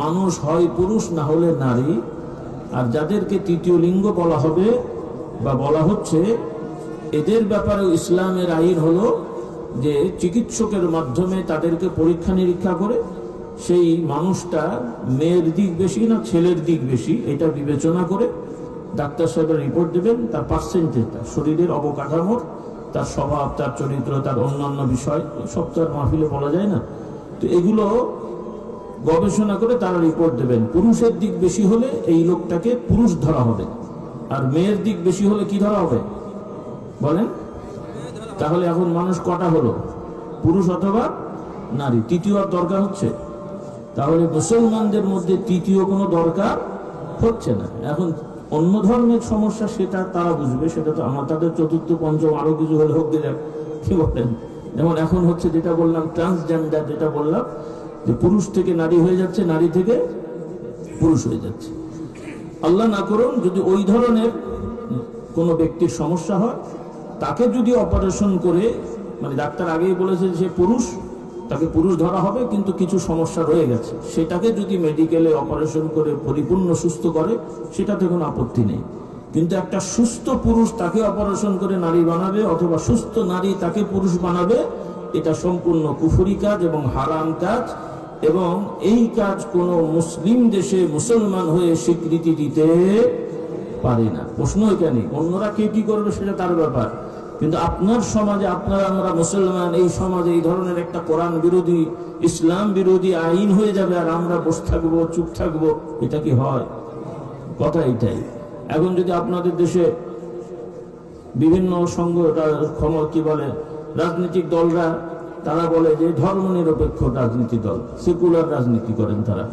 মানুষ হয় পুরুষ না হলে নারী, আর যাদেরকে তৃতীয় লিঙ্গ বলা হবে বা বলা হচ্ছে, এদের ব্যাপারে ইসলামের আইন হলো যে চিকিৎসকের মাধ্যমে তাদেরকে পরীক্ষা নিরীক্ষা করে সেই মানুষটা মেয়ের দিক বেশি না ছেলের দিক বেশি এটা বিবেচনা করে ডাক্তার সাহেবের রিপোর্ট দেবেন, তার পার্সেন্টেজটা, শরীরের অবকাঠামোর, তার স্বভাব, তার চরিত্র, তার অন্যান্য বিষয়, সব তো আর মাহফিলে বলা যায় না। তো এগুলো গবেষণা করে তারা রিপোর্ট দেবেন। পুরুষের দিক বেশি হলে এই লোকটাকে পুরুষ ধরা হবে, আর মেয়ের দিক বেশি হলে কি ধরা হবে বলেন? তাহলে এখন মানুষ কটা হলো? পুরুষ অথবা নারী, তৃতীয় আর দরকার হচ্ছে? তাহলে মুসলমানদের মধ্যে তৃতীয় কোনো দরকার হচ্ছে না। এখন অন্য ধর্মের সমস্যা সেটা তারা বুঝবে, সেটা তো আমার, তাদের চতুর্থ পঞ্চম আরো কিছু হলে হোক দিলে কি বলেন। যেমন এখন হচ্ছে যেটা বললাম ট্রান্সজেন্ডার, যেটা বললাম যে পুরুষ থেকে নারী হয়ে যাচ্ছে, নারী থেকে পুরুষ হয়ে যাচ্ছে। আল্লাহ না করুন যদি ওই ধরনের কোনো ব্যক্তির সমস্যা হয়, তাকে যদি অপারেশন করে, মানে ডাক্তার আগেই বলেছে সে পুরুষ, তাকে পুরুষ ধরা হবে, কিন্তু কিছু সমস্যা রয়ে গেছে, সেটাকে যদি মেডিকেলে অপারেশন করে পরিপূর্ণ সুস্থ করে, সেটাতে কোনো আপত্তি নেই। কিন্তু একটা সুস্থ পুরুষ তাকে অপারেশন করে নারী বানাবে, অথবা সুস্থ নারী তাকে পুরুষ বানাবে, এটা সম্পূর্ণ কুফরি কাজ এবং হারাম কাজ, এবং এই কাজ কোনো মুসলিম দেশে মুসলমান হয়ে স্বীকৃতি দিতে পারে না। প্রশ্ন এখানে, অন্যরা কে কি করবে সেটা তার ব্যাপার, কিন্তু আপনার সমাজে, আপনারা আমরা মুসলমান, এই সমাজে এই ধরনের একটা কোরআন বিরোধী, ইসলাম বিরোধী আইন হয়ে যাবে আর আমরা বসে থাকবো, চুপ থাকবো, এটা কি হয়? কথা এটাই। এখন যদি আপনাদের দেশে বিভিন্ন সংঘ, কি বলে, রাজনৈতিক দলরা, তারা বলে যে ধর্ম নিরপেক্ষ রাজনীতি দল, সেকুলার রাজনীতি করেন তারা,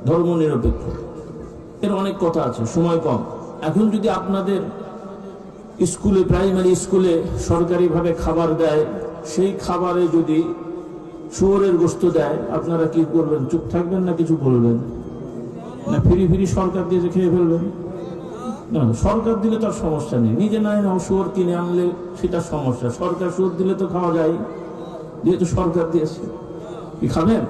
ধর্ম নিরপেক্ষ, এর অনেক কথা আছে, সময় কম। এখন যদি আপনাদের স্কুলে, প্রাইমারি স্কুলে সরকারিভাবে খাবার দেয়, সেই খাবারে যদি শুয়োরের গোশত দেয়, আপনারা কি করবেন? চুপ থাকবেন না কিছু বলবেন? না ফিরি ফিরি সরকার দিয়ে খেয়ে ফেলবেন? না, সরকার দিলে তার সমস্যা নেই, নিজে নাই না শুয়োর কিনে আনলে সেটা সমস্যা। সরকার শুয়োর দিলে তো খাওয়া যায়, যেহেতু সরকার দিয়েছে। কি খাবেন?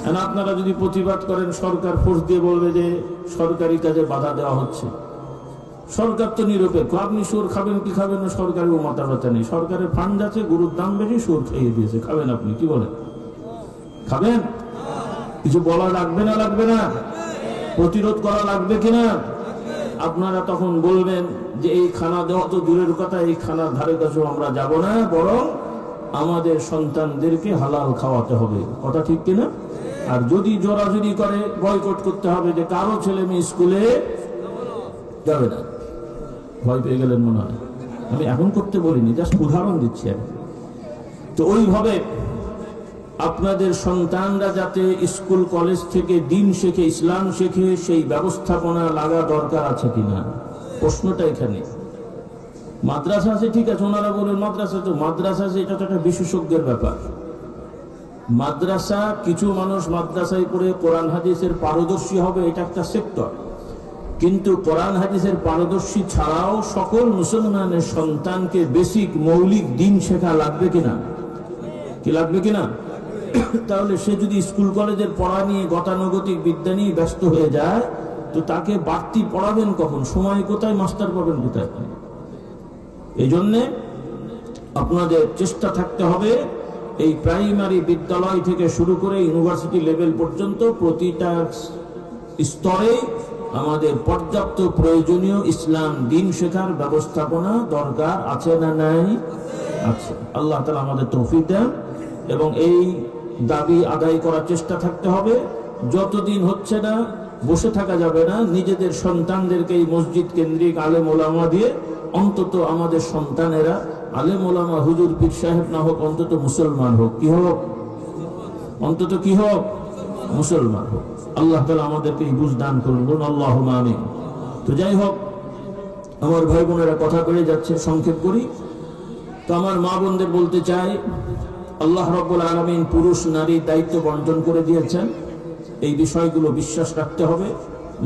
আর আপনারা যদি প্রতিবাদ করেন, সরকার ফোর্স দিয়ে বলবে যে সরকারি কাজে বাধা দেওয়া হচ্ছে। সরকার তো নিরপেক্ষ, আপনি শুয়োর খাবেন কি খাবেন না, সরকারের মাথা ব্যথা নেই। সরকারের ফান্ড আছে, গরুর দাম বেশি, শুয়োর খাইয়ে দিয়েছে, খাবেন আপনি? কি বলেন? খাবেন? কিছু বলা লাগবে না? লাগবে না? প্রতিরোধ করা লাগবে কিনা? আপনারা তখন বলবেন যে এই খানা দেওয়া তো দূরের কথা, এই খানার ধারে কাছেও আমরা যাব না, বরং আমাদের সন্তানদেরকে হালাল খাওয়াতে হবে। কথা ঠিক কিনা? আর যদি জোরাজুরি করে, বয়কট করতে হবে, যে কারো ছেলে মেয়ে স্কুলে যাবে না। ভয় পেয়ে গেলেন মনে হয়? আমি এখন করতে বলিনি, জাস্ট উদাহরণ দিচ্ছি। তো ওইভাবে আপনাদের সন্তানরা যাতে স্কুল কলেজ থেকে দিন শেখে, ইসলাম শেখে, সেই ব্যবস্থাপনা লাগা দরকার আছে কিনা, প্রশ্নটা এখানে। মাদ্রাসা আছে, ঠিক আছে, ওনারা বলেন মাদ্রাসা, তো মাদ্রাসা আছে, এটা তো একটা বিশেষজ্ঞের ব্যাপার। মাদ্রাসা, কিছু মানুষ মাদ্রাসায় পড়ে কোরআন হাদিসের পারদর্শী হবে, এটা একটা সেক্টর। কিন্তু কোরআন হাদিসের পারদর্শী ছাড়াও সকল মুসলমানের সন্তানকে বেসিক মৌলিক দিন শেখা লাগবে কিনা? কি লাগবে কিনা? তাহলে সে যদি স্কুল কলেজের পড়া নিয়ে, গতানুগতিক বিদ্যা নিয়ে ব্যস্ত হয়ে যায়, তো তাকে বাড়তি পড়াবেন কখন? সময় কোথায়? মাস্টার পাবেন কোথায়? এই জন্যে আপনাদের চেষ্টা থাকতে হবে, এই প্রাইমারি বিদ্যালয় থেকে শুরু করে ইউনিভার্সিটি লেভেল পর্যন্ত প্রতিটা স্তরে আমাদের পর্যাপ্ত প্রয়োজনীয় ইসলাম দিন শেখার ব্যবস্থাপনা দরকার আছে না নাই? আছে। আল্লাহ তাআলা আমাদের তৌফিক দেন, এবং এই দাবি আদায় করার চেষ্টা থাকতে হবে। যতদিন হচ্ছে না বসে থাকা যাবে না, নিজেদের সন্তানদেরকে এই মসজিদ কেন্দ্রিক আলেম ওলামা দিয়ে অন্তত আমাদের সন্তানেরা আলেম ওলামা, হুজুর, পীর সাহেব না হোক, অন্তত মুসলমান হোক। কি হোক? অন্তত কি হোক? মুসলমান হোক। আল্লাহ তাআলা আমাদেরকে এই বুঝ দান করুন, আল্লাহুম্মা আমিন। তো যাই হোক, আমার ভাই বোনেরা কথা করে যাচ্ছে, সংক্ষেপ করি। তো আমার মা বোনদের বলতে চাই, আল্লাহ রাব্বুল আলামিন পুরুষ নারী দায়িত্ব বন্টন করে দিয়েছেন, এই বিষয়গুলো বিশ্বাস রাখতে হবে।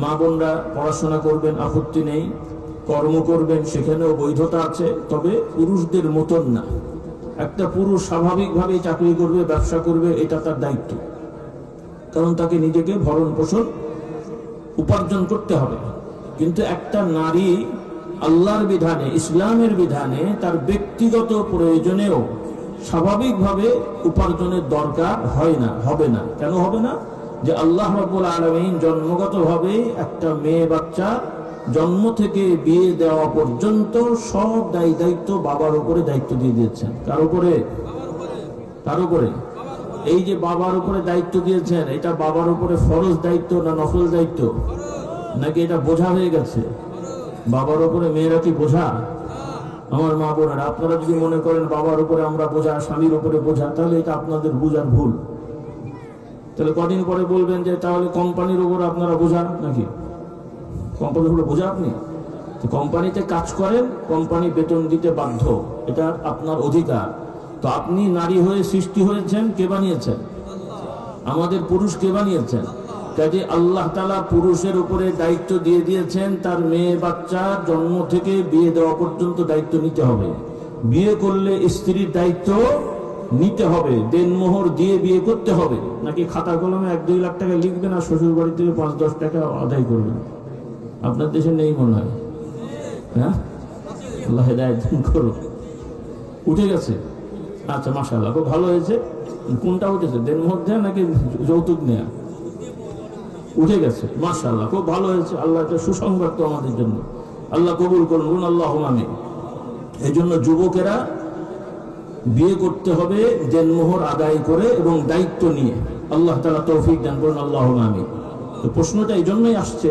মা বোনরা পড়াশোনা করবেন, আপত্তি নেই, কর্ম করবেন, সেখানেও বৈধতা আছে, তবে পুরুষদের মতন না। একটা পুরুষ স্বাভাবিকভাবেই চাকরি করবে, ব্যবসা করবে, এটা তার দায়িত্ব, কারণ তাকে নিজেকে ভরণ পোষণ, উপার্জন করতে হবে। কিন্তু একটা নারী আল্লাহর বিধানে, ইসলামের বিধানে তার ব্যক্তিগত প্রয়োজনেও স্বাভাবিকভাবে উপার্জনের দরকার হয় না, হবে না। কেন হবে না? যে আল্লাহ রাব্বুল আলামিন জন্মগতভাবে একটা মেয়ে বাচ্চা জন্ম থেকে বিয়ে দেওয়া পর্যন্ত সব দায়িত্ব বাবার উপরে দায়িত্ব দিয়ে দিয়েছেন। কার উপরে? কার উপরে? এই যে বাবার উপরে দায়িত্ব দিয়েছেন, এটা বাবার উপরে ফরজ দায়িত্ব না নফল দায়িত্ব? নাকি এটা বোঝা হয়ে গেছে? বাবার উপরে মেয়েরা কি বোঝা? আমার মা বোনেরা, আপনারা যদি মনে করেন বাবার উপরে আমরা বোঝা, স্বামীর উপরে বোঝা, তাহলে এটা আপনাদের বোঝার ভুল। তাহলে কদিন পরে বলবেন যে তাহলে কোম্পানির উপরে আপনারা বোঝা নাকি? কোম্পানির উপরে বোঝা আপনি? তো কোম্পানিতে কাজ করেন, কোম্পানি বেতন দিতে বাধ্য, এটা আপনার অধিকার। তো আপনি নারী হয়ে সৃষ্টি হয়েছেন, কে বানিয়েছেন? আমাদের পুরুষ কে বানিয়েছেন? কাজে আল্লাহ তাআলা পুরুষের উপরে দায়িত্ব দিয়ে দিয়েছেন, তার মেয়ে বাচ্চা জন্ম থেকে বিয়ে দেওয়া পর্যন্ত দায়িত্ব নিতে হবে। বিয়ে করলে স্ত্রীর দায়িত্ব নিতে হবে, দেনমোহর দিয়ে বিয়ে করতে হবে। নাকি খাতা কলমে 1-2 লাখ টাকা লিখবেন আর শ্বশুর বাড়ি থেকে 5-10 টাকা আদায় করবেন? আপনার দেশে নেই মনে হয়, হ্যাঁ? আল্লাহ হেদায়েত দান করুন। উঠে গেছে, আচ্ছা মাশাআল্লাহ, খুব ভালো হয়েছে। কোনটা উঠেছে, দেনমোহর দেয়া নাকি যৌতুক নেয়া? উঠে গেছে, মাশাআল্লাহ, খুব ভালো হয়েছে। আল্লাহ এটা সুসংবাদ তো আমাদের জন্য, আল্লাহ কবুল করুন, আল্লাহুম্মা আমিন। এই জন্য যুবকেরা বিয়ে করতে হবে দেনমোহর আদায় করে এবং দায়িত্ব নিয়ে। আল্লাহ তাআলা তৌফিক দান করুন, আল্লাহুম্মা আমিন। তো প্রশ্নটা এই জন্যই আসছে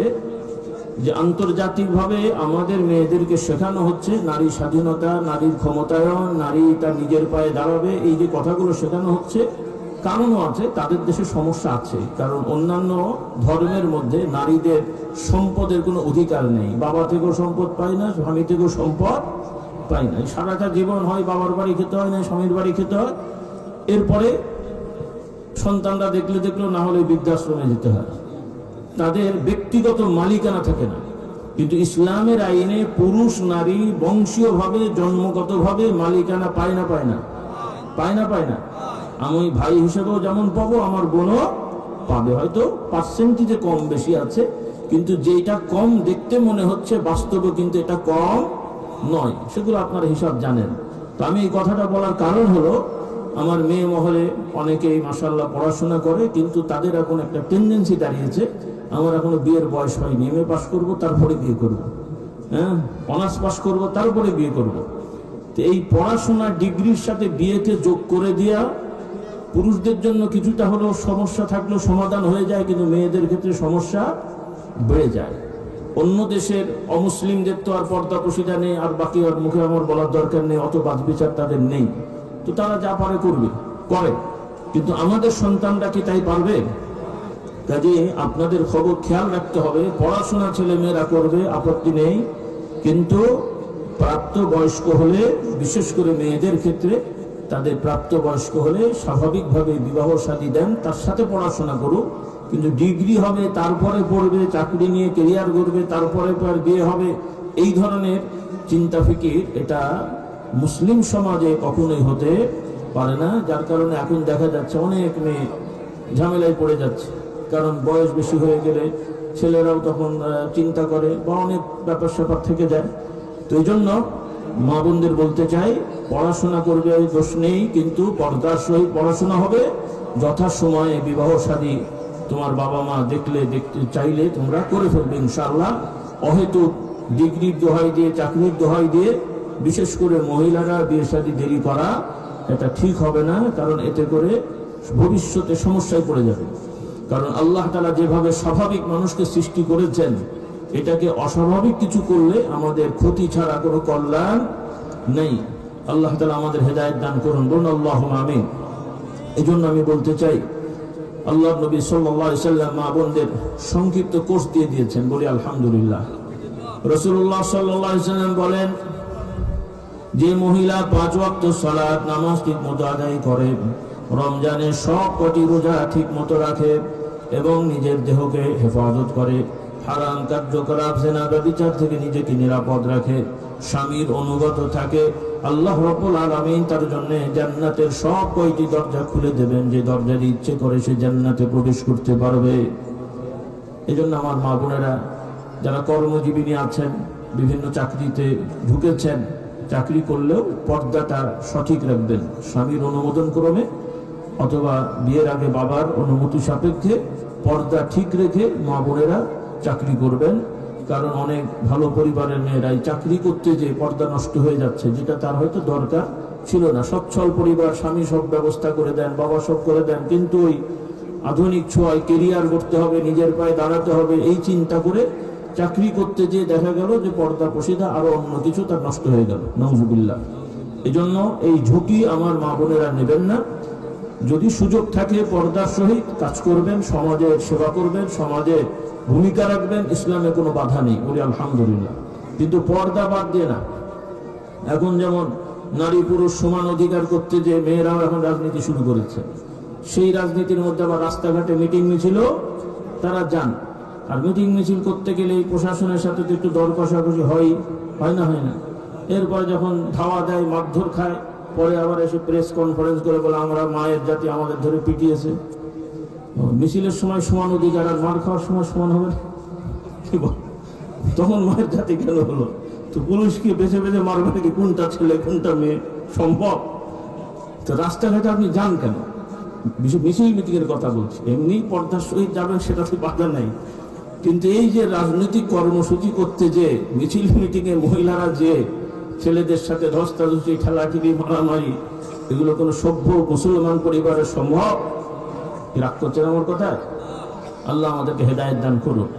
যে আন্তর্জাতিকভাবে আমাদের মেয়েদেরকে শেখানো হচ্ছে নারী স্বাধীনতা, নারীর ক্ষমতায়ন, নারী তার নিজের পায়ে দাঁড়াবে, এই যে কথাগুলো শেখানো হচ্ছে, কারণও আছে, তাদের দেশে সমস্যা আছে। কারণ অন্যান্য ধর্মের মধ্যে নারীদের সম্পদের কোনো অধিকার নেই। বাবা থেকেও সম্পদ পায় না, স্বামী থেকেও সম্পদ পায় না। সারাটা জীবন হয় বাবার বাড়ি খেতে হয়, না স্বামীর বাড়ি খেতে হয়, এরপরে সন্তানরা দেখলে দেখলো, না হলে বৃদ্ধাশ্রমে যেতে হয়। তাদের ব্যক্তিগত মালিকানা থাকে না। কিন্তু ইসলামের আইনে পুরুষ নারী বংশীয়ভাবে জন্মগতভাবে মালিকানা পায় না, পায় না, পায় না, পায় না। আমি ভাই হিসেবেও যেমন পাবো, আমার বোনও পাবে। হয়তো পার্সেন্টেজে কম বেশি আছে, কিন্তু যেটা কম দেখতে মনে হচ্ছে বাস্তবে কিন্তু এটা কম নয়। সেগুলো আপনারা হিসাব জানেন। তো আমি এই কথাটা বলার কারণ হলো, আমার মেয়ে মহলে অনেকেই মাশাআল্লাহ পড়াশোনা করে, কিন্তু তাদের এখন একটা টেন্ডেন্সি দাঁড়িয়েছে, আমার এখনো বিয়ের বয়স হয়নি, এমএ পাস করবো তারপরে বিয়ে করবো, হ্যাঁ অনার্স পাস করবো তারপরে বিয়ে করবো। তো এই পড়াশোনা ডিগ্রির সাথে বিয়েকে যোগ করে দেওয়া পুরুষদের জন্য কিছুটা হলেও সমস্যা থাকলেও সমাধান হয়ে যায়, কিন্তু মেয়েদের ক্ষেত্রে সমস্যা বেড়ে যায়। অন্য দেশের অমুসলিমদের তো আর পর্দা প্রশিদা নেই, আর বাকি আর মুখে আমার বলার দরকার নেই, অত বাদ বিচার তাদের নেই, তো তারা যা পারে করবে, করে। কিন্তু আমাদের সন্তানরা কি তাই পারবে? কাজে আপনাদের খবর খেয়াল রাখতে হবে। পড়াশোনা ছেলে মেয়েরা করবে, আপত্তি নেই, কিন্তু প্রাপ্তবয়স্ক হলে, বিশেষ করে মেয়েদের ক্ষেত্রে, তাদের প্রাপ্তবয়স্ক হলে স্বাভাবিকভাবে বিবাহ শাদী দেন, তার সাথে পড়াশোনা করুক। কিন্তু ডিগ্রি হবে, তারপরে পড়বে, চাকরি নিয়ে কেরিয়ার করবে, তারপরে পর বিয়ে হবে, এই ধরনের চিন্তা ফিকির এটা মুসলিম সমাজে কখনোই হতে পারে না। যার কারণে এখন দেখা যাচ্ছে অনেক মেয়ে ঝামেলায় পড়ে যাচ্ছে। কারণ বয়স বেশি হয়ে গেলে ছেলেরাও তখন চিন্তা করে, বা অনেক ব্যাপার স্যাপার থেকে যায়। তো এই জন্য মা বোনদের বলতে চাই, পড়াশোনা করবে, দোষ নেই, কিন্তু পর্দার সহিত পড়াশোনা হবে। যথাসময়ে বিবাহ শাদী তোমার বাবা মা দেখতে চাইলে তোমরা করে ফেলবে ইনশাআল্লাহ। অহেতুক ডিগ্রির দোহাই দিয়ে, চাকরির দোহাই দিয়ে বিশেষ করে মহিলারা বিয়ে শাদী দেরি করা এটা ঠিক হবে না। কারণ এতে করে ভবিষ্যতে সমস্যায় পড়ে যাবে। কারণ আল্লাহ তাআলা যেভাবে স্বাভাবিক মানুষকে সৃষ্টি করেছেন, এটাকে অস্বাভাবিক কিছু করলে আমাদের ক্ষতি ছাড়া কোনো কল্যাণ নেই। আল্লাহ তাআলা আমাদের হেদায়েত দান করুন, বলুন আল্লাহুম্মা আমিন। এই জন্য আমি বলতে চাই, আল্লাহ নবী সাল্লাল্লাহু আলাইহি সাল্লাম মা বোনদের সংক্ষিপ্ত কোর্স দিয়ে দিয়েছেন, বলি আলহামদুলিল্লাহ। রাসূলুল্লাহ সাল্লাল্লাহু আলাইহি সাল্লাম বলেন, যে মহিলা 5 ওয়াক্ত সালাত নামাজ ঠিক মতো আদায় করে, রমজানের সব কটি রোজা ঠিক মতো রাখে এবং নিজের দেহকে হেফাজত করে, হারাম কার্যকলাপ জিনা ব্যভিচার থেকে নিজেকে নিরাপদ রাখে, স্বামীর অনুগত থাকে, আল্লাহ রাব্বুল আলামিন তার জন্য জান্নাতের সব কয়টি দরজা খুলে দেবেন। যে দরজা দিয়ে ইচ্ছে করে সে জান্নাতে প্রবেশ করতে পারবে। এজন্য আমার মা বোনেরা যারা কর্মজীবী আছেন, বিভিন্ন চাকরিতে ঢুকেছেন, চাকরি করলেও পর্দাটা সঠিক রাখবেন, স্বামীর অনুমোদন ক্রমে অথবা বিয়ের আগে বাবার অনুমতি সাপেক্ষে পর্দা ঠিক রেখে মা বোনেরা চাকরি করবেন। কারণ অনেক ভালো পরিবারের মেয়েরাই চাকরি করতে যে পর্দা নষ্ট হয়ে যাচ্ছে, যেটা তার হয়তো দরকার ছিল না। সচ্ছল পরিবার, স্বামী সব ব্যবস্থা করে দেন, বাবা সব করে দেন, কিন্তু ওই আধুনিক ছোঁয়ায় কেরিয়ার করতে হবে, নিজের পায়ে দাঁড়াতে হবে, এই চিন্তা করে চাকরি করতে যে দেখা গেল যে পর্দা প্রশিদা আরো অন্য কিছু তার নষ্ট হয়ে গেল, নাউজুবিল্লাহ। এই জন্য এই ঝুঁকি আমার মা বোনেরা নেবেন না। যদি সুযোগ থাকে পর্দার সহিত কাজ করবেন, সমাজের সেবা করবেন, সমাজে ভূমিকা রাখবেন, ইসলামে কোনো বাধা নেই, বলি আলহামদুলিল্লাহ। কিন্তু পর্দা বাদ দিয়ে না। এখন যেমন নারী পুরুষ সমান অধিকার করতে যে মেয়েরাও এখন রাজনীতি শুরু করেছে, সেই রাজনীতির মধ্যে আবার রাস্তাঘাটে মিটিং মিছিল তারা যান। আর মিটিং মিছিল করতে গেলে প্রশাসনের সাথে তো একটু দর কষাকষি হয় না, হয় না? এরপরে যখন ধাওয়া দেয়, মারধর খায়, পরে আবার এসে প্রেস কনফারেন্স করে বলে আমরা মায়ের জাতি আমাদের ধরে পিটিয়েছে। মিছিলের সময় সমান অধিকার, আর মার খাওয়ার সময় সমান হবে না? তখন মায়ের জাতি কেন হলো? তো পুলিশকে বেছে বেছে মারবে নাকি? কোনটা ছেলে কোনটা মেয়ে সম্ভব? তো রাস্তাঘাটে আপনি যান কেন? মিছিল মিটিংয়ের কথা বলছি, এমনি পর্দার সহিত যাবেন সেটা তো বাধা নাই, কিন্তু এই যে রাজনৈতিক কর্মসূচি করতে যে মিছিল মিটিংয়ে মহিলারা যে ছেলেদের সাথে ধস্তাধস্তি ঠেলাঠেলি মারামারি, এগুলো কোনো সভ্য মুসলমান পরিবারের সম্ভব? রাগ করছেন আমার কথায়? আল্লাহ আমাদেরকে হেদায়েত দান করুন।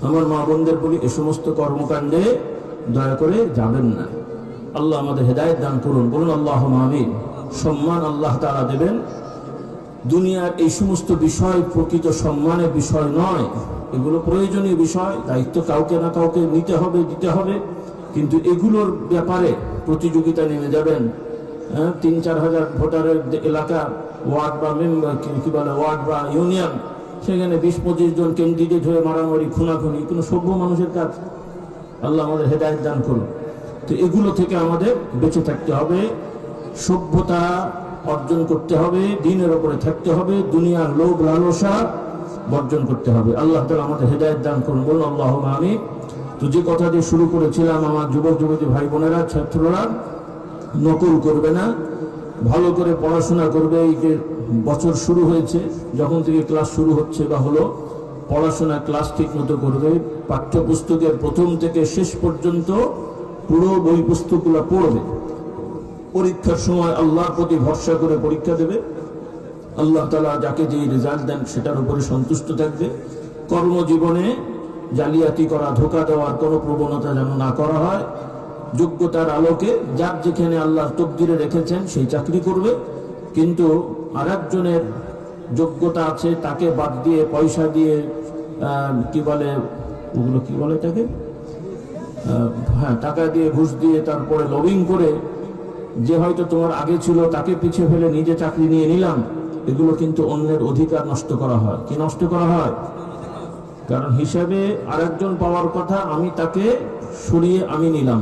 আমার মা বোনদের বলি, এ সমস্ত কর্মকাণ্ডে দয়া করে যাবেন না। আল্লাহ আমাদের হেদায়েত দান করুন, বলুন আল্লাহুম্মা আমিন। সম্মান আল্লাহ তাআলা দেবেন। দুনিয়ার এই সমস্ত বিষয় প্রকৃত সম্মানের বিষয় নয়, এগুলো প্রয়োজনীয় বিষয়, দায়িত্ব কাউকে না কাউকে নিতে হবে, দিতে হবে, কিন্তু এগুলোর ব্যাপারে প্রতিযোগিতা নেমে যাবেন। ৩-৪ হাজার ভোটারের এলাকা, ওয়ার্ড বা মেম্বার কি বলে ওয়ার্ড বা ইউনিয়ন, সেখানে ২০-২৫ জন ক্যান্ডিডেট হয়ে মারামারি খুনাখুনি কোনো সভ্য মানুষের কাজ? আল্লাহ আমাদের হেদায়েত দান করুন। তো এগুলো থেকে আমাদের বেঁচে থাকতে হবে, সভ্যতা অর্জন করতে হবে, দ্বীনের উপরে থাকতে হবে, দুনিয়ার লোভ লালসা বর্জন করতে হবে। আল্লাহ তাআলা আমাদের হেদায়েত দান করুন, বলুন আল্লাহুম্মা আমিন। তো যে কথা দিয়ে শুরু করেছিলাম, আমার যুবক যুবতী ভাই বোনেরা, ছাত্ররা নকল করবে না, ভালো করে পড়াশোনা করবে। এই যে বছর শুরু হয়েছে, যখন থেকে ক্লাস শুরু হচ্ছে বা হলো, পড়াশোনা ক্লাস ঠিক মতো করবে, পাঠ্যপুস্তকের প্রথম থেকে শেষ পর্যন্ত পুরো বই পুস্তকগুলো পড়বে। পরীক্ষার সময় আল্লাহর প্রতি ভরসা করে পরীক্ষা দেবে। আল্লাহ তাআলা যাকে যে রেজাল্ট দেন সেটার উপরে সন্তুষ্ট থাকবে। কর্মজীবনে জালিয়াতি করা, ধোঁকা দেওয়ার কোনো প্রবণতা যেন না করা হয়। যোগ্যতার আলোকে যার যেখানে আল্লাহর তকদিরে রেখেছেন সেই চাকরি করবে, কিন্তু আরেকজনের যোগ্যতা আছে তাকে বাদ দিয়ে পয়সা দিয়ে কি বলে ওগুলো, কি বলে এটাকে, হ্যাঁ, টাকা দিয়ে ঘুষ দিয়ে তারপরে লবিং করে, যে হয়তো তোমার আগে ছিল তাকে পিছিয়ে ফেলে নিজে চাকরি নিয়ে নিলাম, এগুলো কিন্তু অন্যের অধিকার নষ্ট করা হয়। কি নষ্ট করা হয়? কারণ হিসাবে আরেকজন পাওয়ার কথা, আমি তাকে সরিয়ে আমি নিলাম,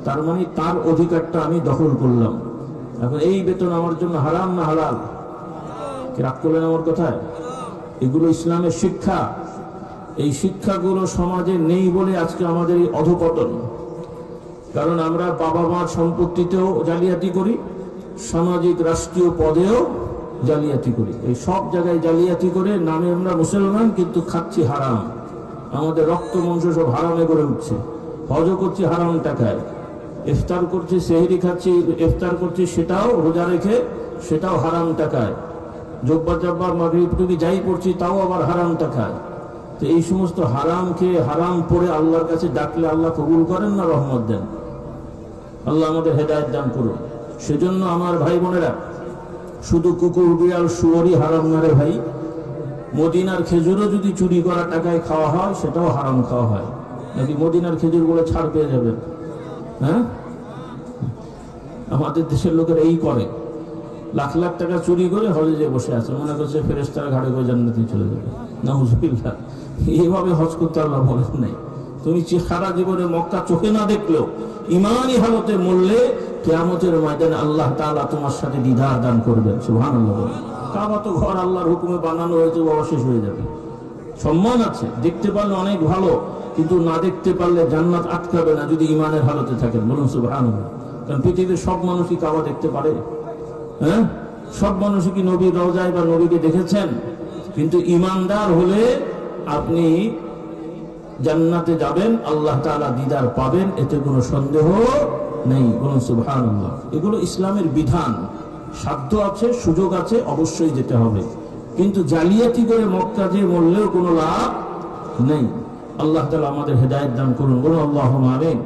তার মানে তার অধিকারটা আমি দখল করলাম। এখন এই বেতন আমার জন্য হারাম না হালাল? কি রাগ করলেন আমার কথায়? এগুলো ইসলামের শিক্ষা। এই শিক্ষাগুলো সমাজে নেই বলে আজকে আমাদের এই অধপতন। কারণ আমরা বাবা মার সম্পত্তিতেও জালিয়াতি করি, সামাজিক রাষ্ট্রীয় পদেও জালিয়াতি করি, এই সব জায়গায় জালিয়াতি করে নামে আমরা মুসলমান, কিন্তু খাচ্ছি হারাম। আমাদের রক্ত মাংস সব হারামে করে উঠছে। হজও করছি হারাম টাকায়, ইফতার করছি, সেহরি খাচ্ছি, ইফতার করছি সেটাও রোজা রেখে, সেটাও হারাম টাকায়। জব্বা জব্বা মাগরিব টুকি যাই পড়ছি তাও আবার হারাম টাকায়। তো এই সমস্ত হারাম খেয়ে হারাম পড়ে আল্লাহর কাছে ডাকলে আল্লাহ কবুল করেন না রহমত দেন? আল্লাহ আমাদের হেদায়েত দান করুন। সেজন্য আমার ভাই বোনেরা, শুধু কুকুর বিড়াল শুয়োরই হারাম না রে ভাই, মদিনার খেজুরও যদি চুরি করা টাকায় খাওয়া হয় সেটাও হারাম খাওয়া হয়। নাকি মদিনার খেজুর গুলো ছাড় পেয়ে যাবেন? হ্যাঁ, আমাদের দেশের লোকের এই করে, লাখ লাখ টাকা চুরি করে হজে যে বসে আছে, মনে করছে ফেরেশতারা ঘাড়ে করে জান্নাতে চলে যাবে। নাউজুবিল্লাহ, এইভাবে হজ করতে আল্লাহ বলেন নাই। তুমি সারা জীবনে মক্কা চোখে না দেখলেও ইমানি হালতে মরলে কিয়ামতের ময়দানে আল্লাহ তাআলা তোমার সাথে দিদার দান করবেন। সুবহানাল্লাহ। কাবা তো ঘর আল্লাহর হুকুমে বানানো হয়েছে, অবশেষ হয়ে যাবে। সম্মান আছে, দেখতে পারলে অনেক ভালো, কিন্তু না দেখতে পারলে জান্নাত আটকাবে না যদি ইমানের হালতে থাকেন। বলুন সুবহানাল্লাহ। কারণ পৃথিবীর সব মানুষই কাবা দেখতে পারে? হ্যাঁ, সব মানুষই কি নবীর রওজায় বা নবীকে দেখেছেন? কিন্তু ইমানদার হলে আপনি জান্নাতে যাবেন, আল্লাহ তাআলা দিদার পাবেন, এতে কোনো সন্দেহ নেই। বলুন সুবহানাল্লাহ। এগুলো ইসলামের বিধান। সাধ্য আছে, সুযোগ আছে, অবশ্যই যেতে হবে, কিন্তু জালিয়াতি করে মক্কা যে মরলেও কোনো লাভ নেই। আল্লাহ তাআলা আমাদের হেদায়েত দান করুন। বলুন আল্লাহুম্মা আমিন।